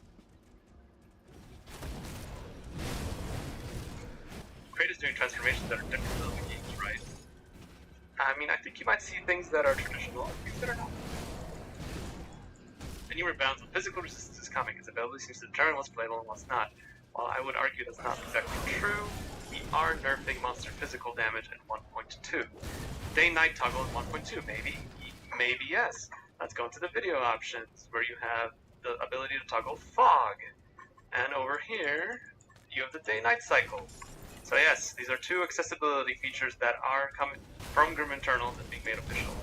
Kratos is doing transformations that are different than other games, right? I mean, I think you might see things that are traditional and things that are not. The newer bounds of physical resistance is coming. Its ability seems to determine what's playable and what's not. While I would argue that's not exactly true, we are nerfing monster physical damage in 1.2. Day-night toggle in 1.2, maybe yes. Let's go into the video options, where you have the ability to toggle fog. And over here, you have the day-night cycle. So yes, these are two accessibility features that are coming from Grim Internals and being made official.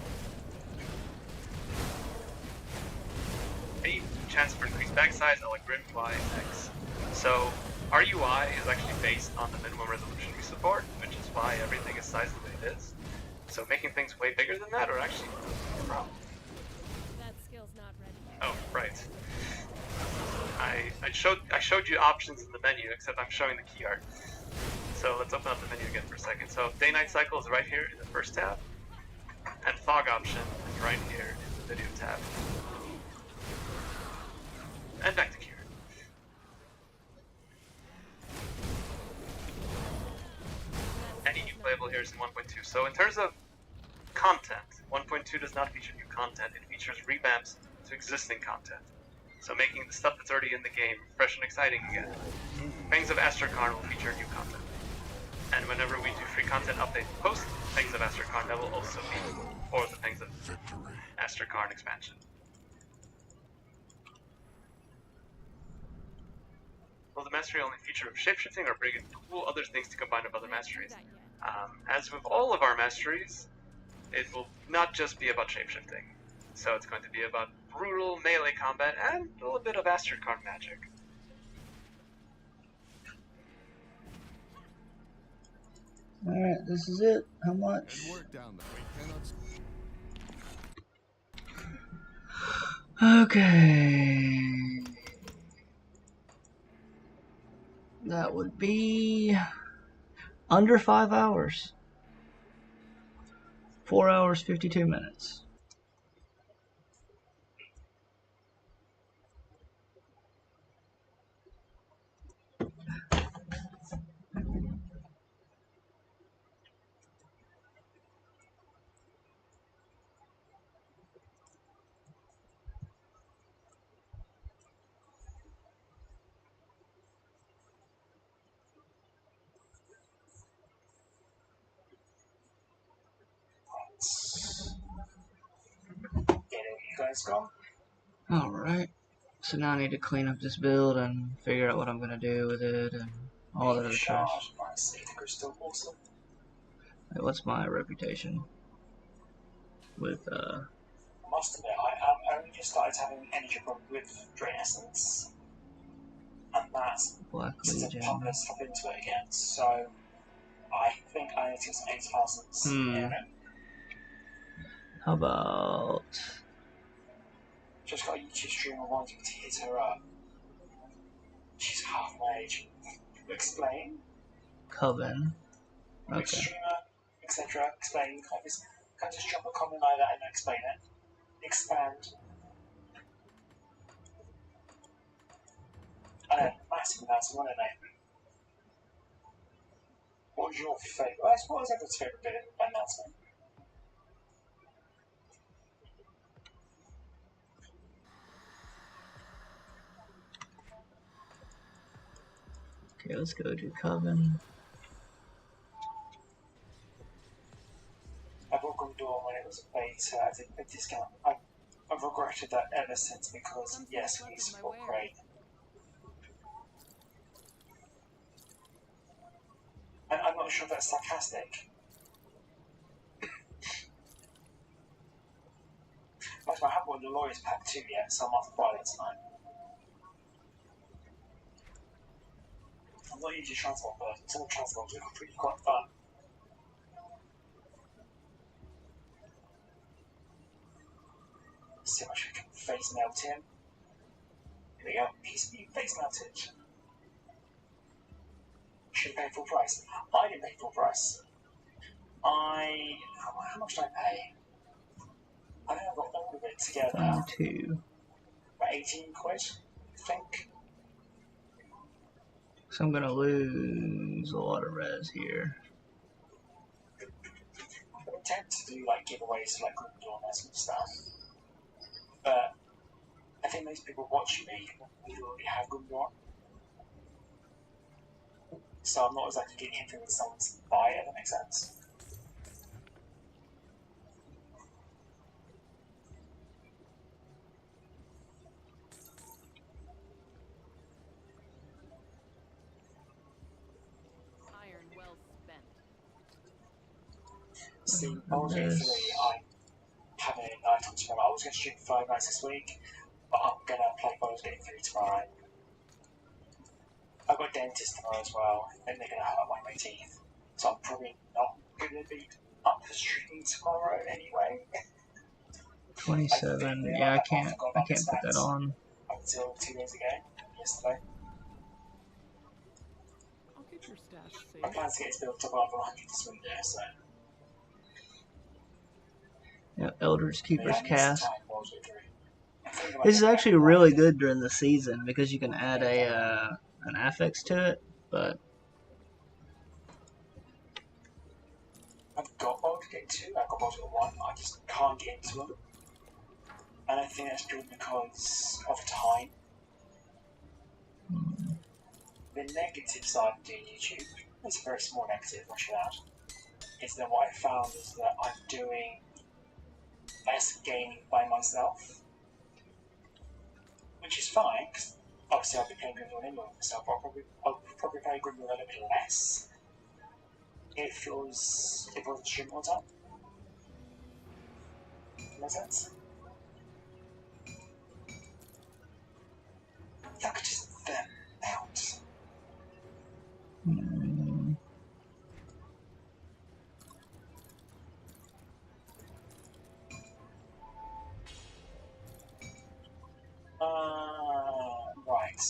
A chance for increased bag size, I like Grim UI X. So our UI is actually based on the minimum resolution we support, which is why everything is sized the way it is. So making things way bigger than that are actually a problem. That skill's not ready. Oh, right. I showed you options in the menu, except I'm showing the key art. So let's open up the menu again for a second. So day-night cycle is right here in the first tab, and fog option is right here in the video tab. And back to key art. Any new playable here is in 1.2. So in terms of content, 1.2 does not feature new content. It features revamps to existing content. So making the stuff that's already in the game fresh and exciting again. Fangs of Astrakan will feature new content. And whenever we do free content updates post Fangs of Astrakan, that will also be for the Fangs of Astrakan expansion. Will the mastery only feature of shapeshifting or bring in cool other things to combine with other masteries? As with all of our masteries, it will not just be about shapeshifting. So it's going to be about brutal melee combat and a little bit of Astrakan magic. Alright, this is it. How much? And work down the way. Cannot. Okay. That would be under 5 hours. 4 hours, 52 minutes. You guys gone? Alright. So now I need to clean up this build and figure out what I'm gonna do with it and all that other trash. I see the crystal. Awesome. Hey, what's my reputation with I must admit, I only just started having energy problem with Drain Essence, and that's Black since Legion? I'm pumping stuff into it again. So I think I need to get some 8000s in it. How about Just got a YouTube streamer wanting me to hit her up. She's half my age. Explain. Coven? Which Okay. streamer, etc. Explain. Can't just drop a comment like that and explain it. Expand. I know, massive amounts of money, mate. What was your favourite? What was everyone's favourite bit of the announcement? Okay, let's go to Coven. I bought Gundor when it was a beta at a discount. I've regretted that ever since because, yes, we support Craig. And I'm not sure if that's sarcastic. But I haven't bought the Lawyer's Pack 2 yet, so I'm off to buy that tonight. I'm not usually a transport person. Some transports are pretty quite fun. See how much we can face melt him. Here we go. He's being face melted. Should pay full price. I didn't pay full price. How much did I pay? I think I got all of it together. 22. About 18 quid, I think. So I'm gonna lose a lot of res here. I intend to do like giveaways for like Gryffindor and that sort of stuff. But I think most people watching me will already have Gryffindor. So I'm not exactly getting anything with someone's buy, if that makes sense. Iron well spent. See, Baldur's Gate 3, I'm having a night on tomorrow. I was going to stream 5 nights this week, but I'm going to play Baldur's Gate 3 tomorrow. I've got dentist tomorrow as well, and they're going to hurt my teeth. So I'm probably not going to be up for streaming tomorrow anyway. 27. Yeah, I can't put that on. Until 2 days ago, yesterday. I'll keep your stash safe. My plan is to get it built up over 100 this winter, so. Yeah, Eldritch Keeper's Yeah, Cast. time, This is actually really good during the season because you can add an affix to it, but I've got Baldur's Gate 2, I've got Baldur's Gate 1, I just can't get into them. And I think that's purely because of time. The negative side of doing YouTube, it's a very small negative, I should add, is that what I found is that I'm doing less gaming by myself. Which is fine, because obviously I'll be playing Grimble anyway myself, but I'll probably play Grimble a little bit less if it wasn't streaming all the time. Makes sense? Look at just them out. Right.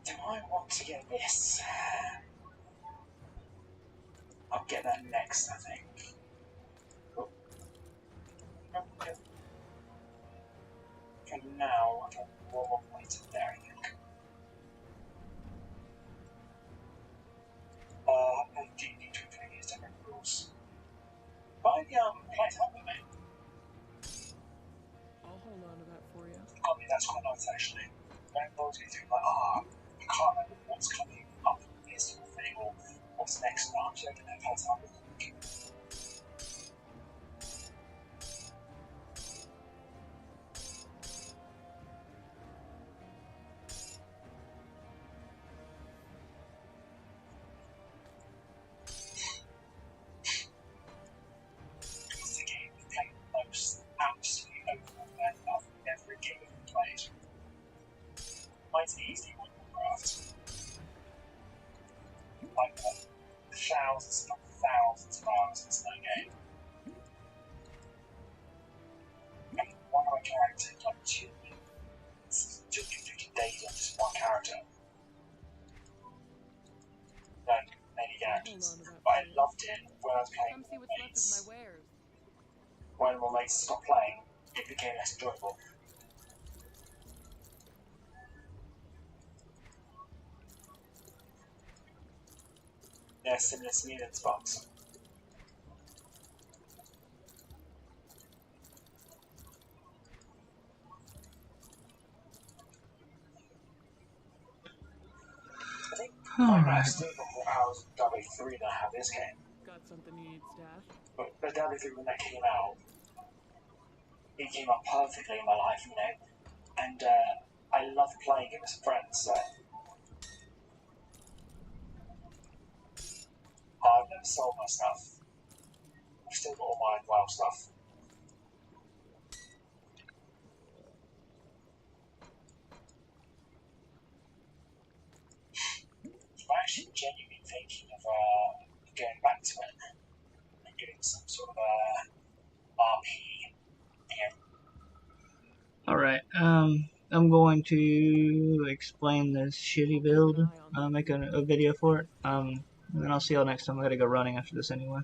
Do I want to get this? I'll get that next, I think. Oh. Okay. For now, I can roll 1 point in there, I think. I do need to use different rules. But play help with me. I'll hold on to that for you. I mean, that's quite nice actually. When Baldur's Gate 3, like, you can't remember what's coming up in this sort of this next one. Actually, I don't know if that's how to look. It's the game we've played the most absolutely overall bad of every game we've played. Mine's easily one more craft. Like thousands and thousands of hours into that game. And one of my characters like 2 minutes, 250 days on just one character. No, many characters. But I loved it when I was playing Come see with what's left of mates. my wares. When my mates stopped playing, it became less enjoyable. Yeah, similar to me in Xbox. I think I might have still got more hours of W3 than I have this game. Got something you need stashed? But W3 when that came out, it came out perfectly in my life, you know. And I loved playing it with friends, so I've never sold my stuff. I've still got all my WoW stuff. I'm actually genuinely thinking of going back to it and doing some sort of RP again. Alright, I'm going to explain this shitty build, make a video for it, and then I'll see y'all next time. I gotta go running after this anyway.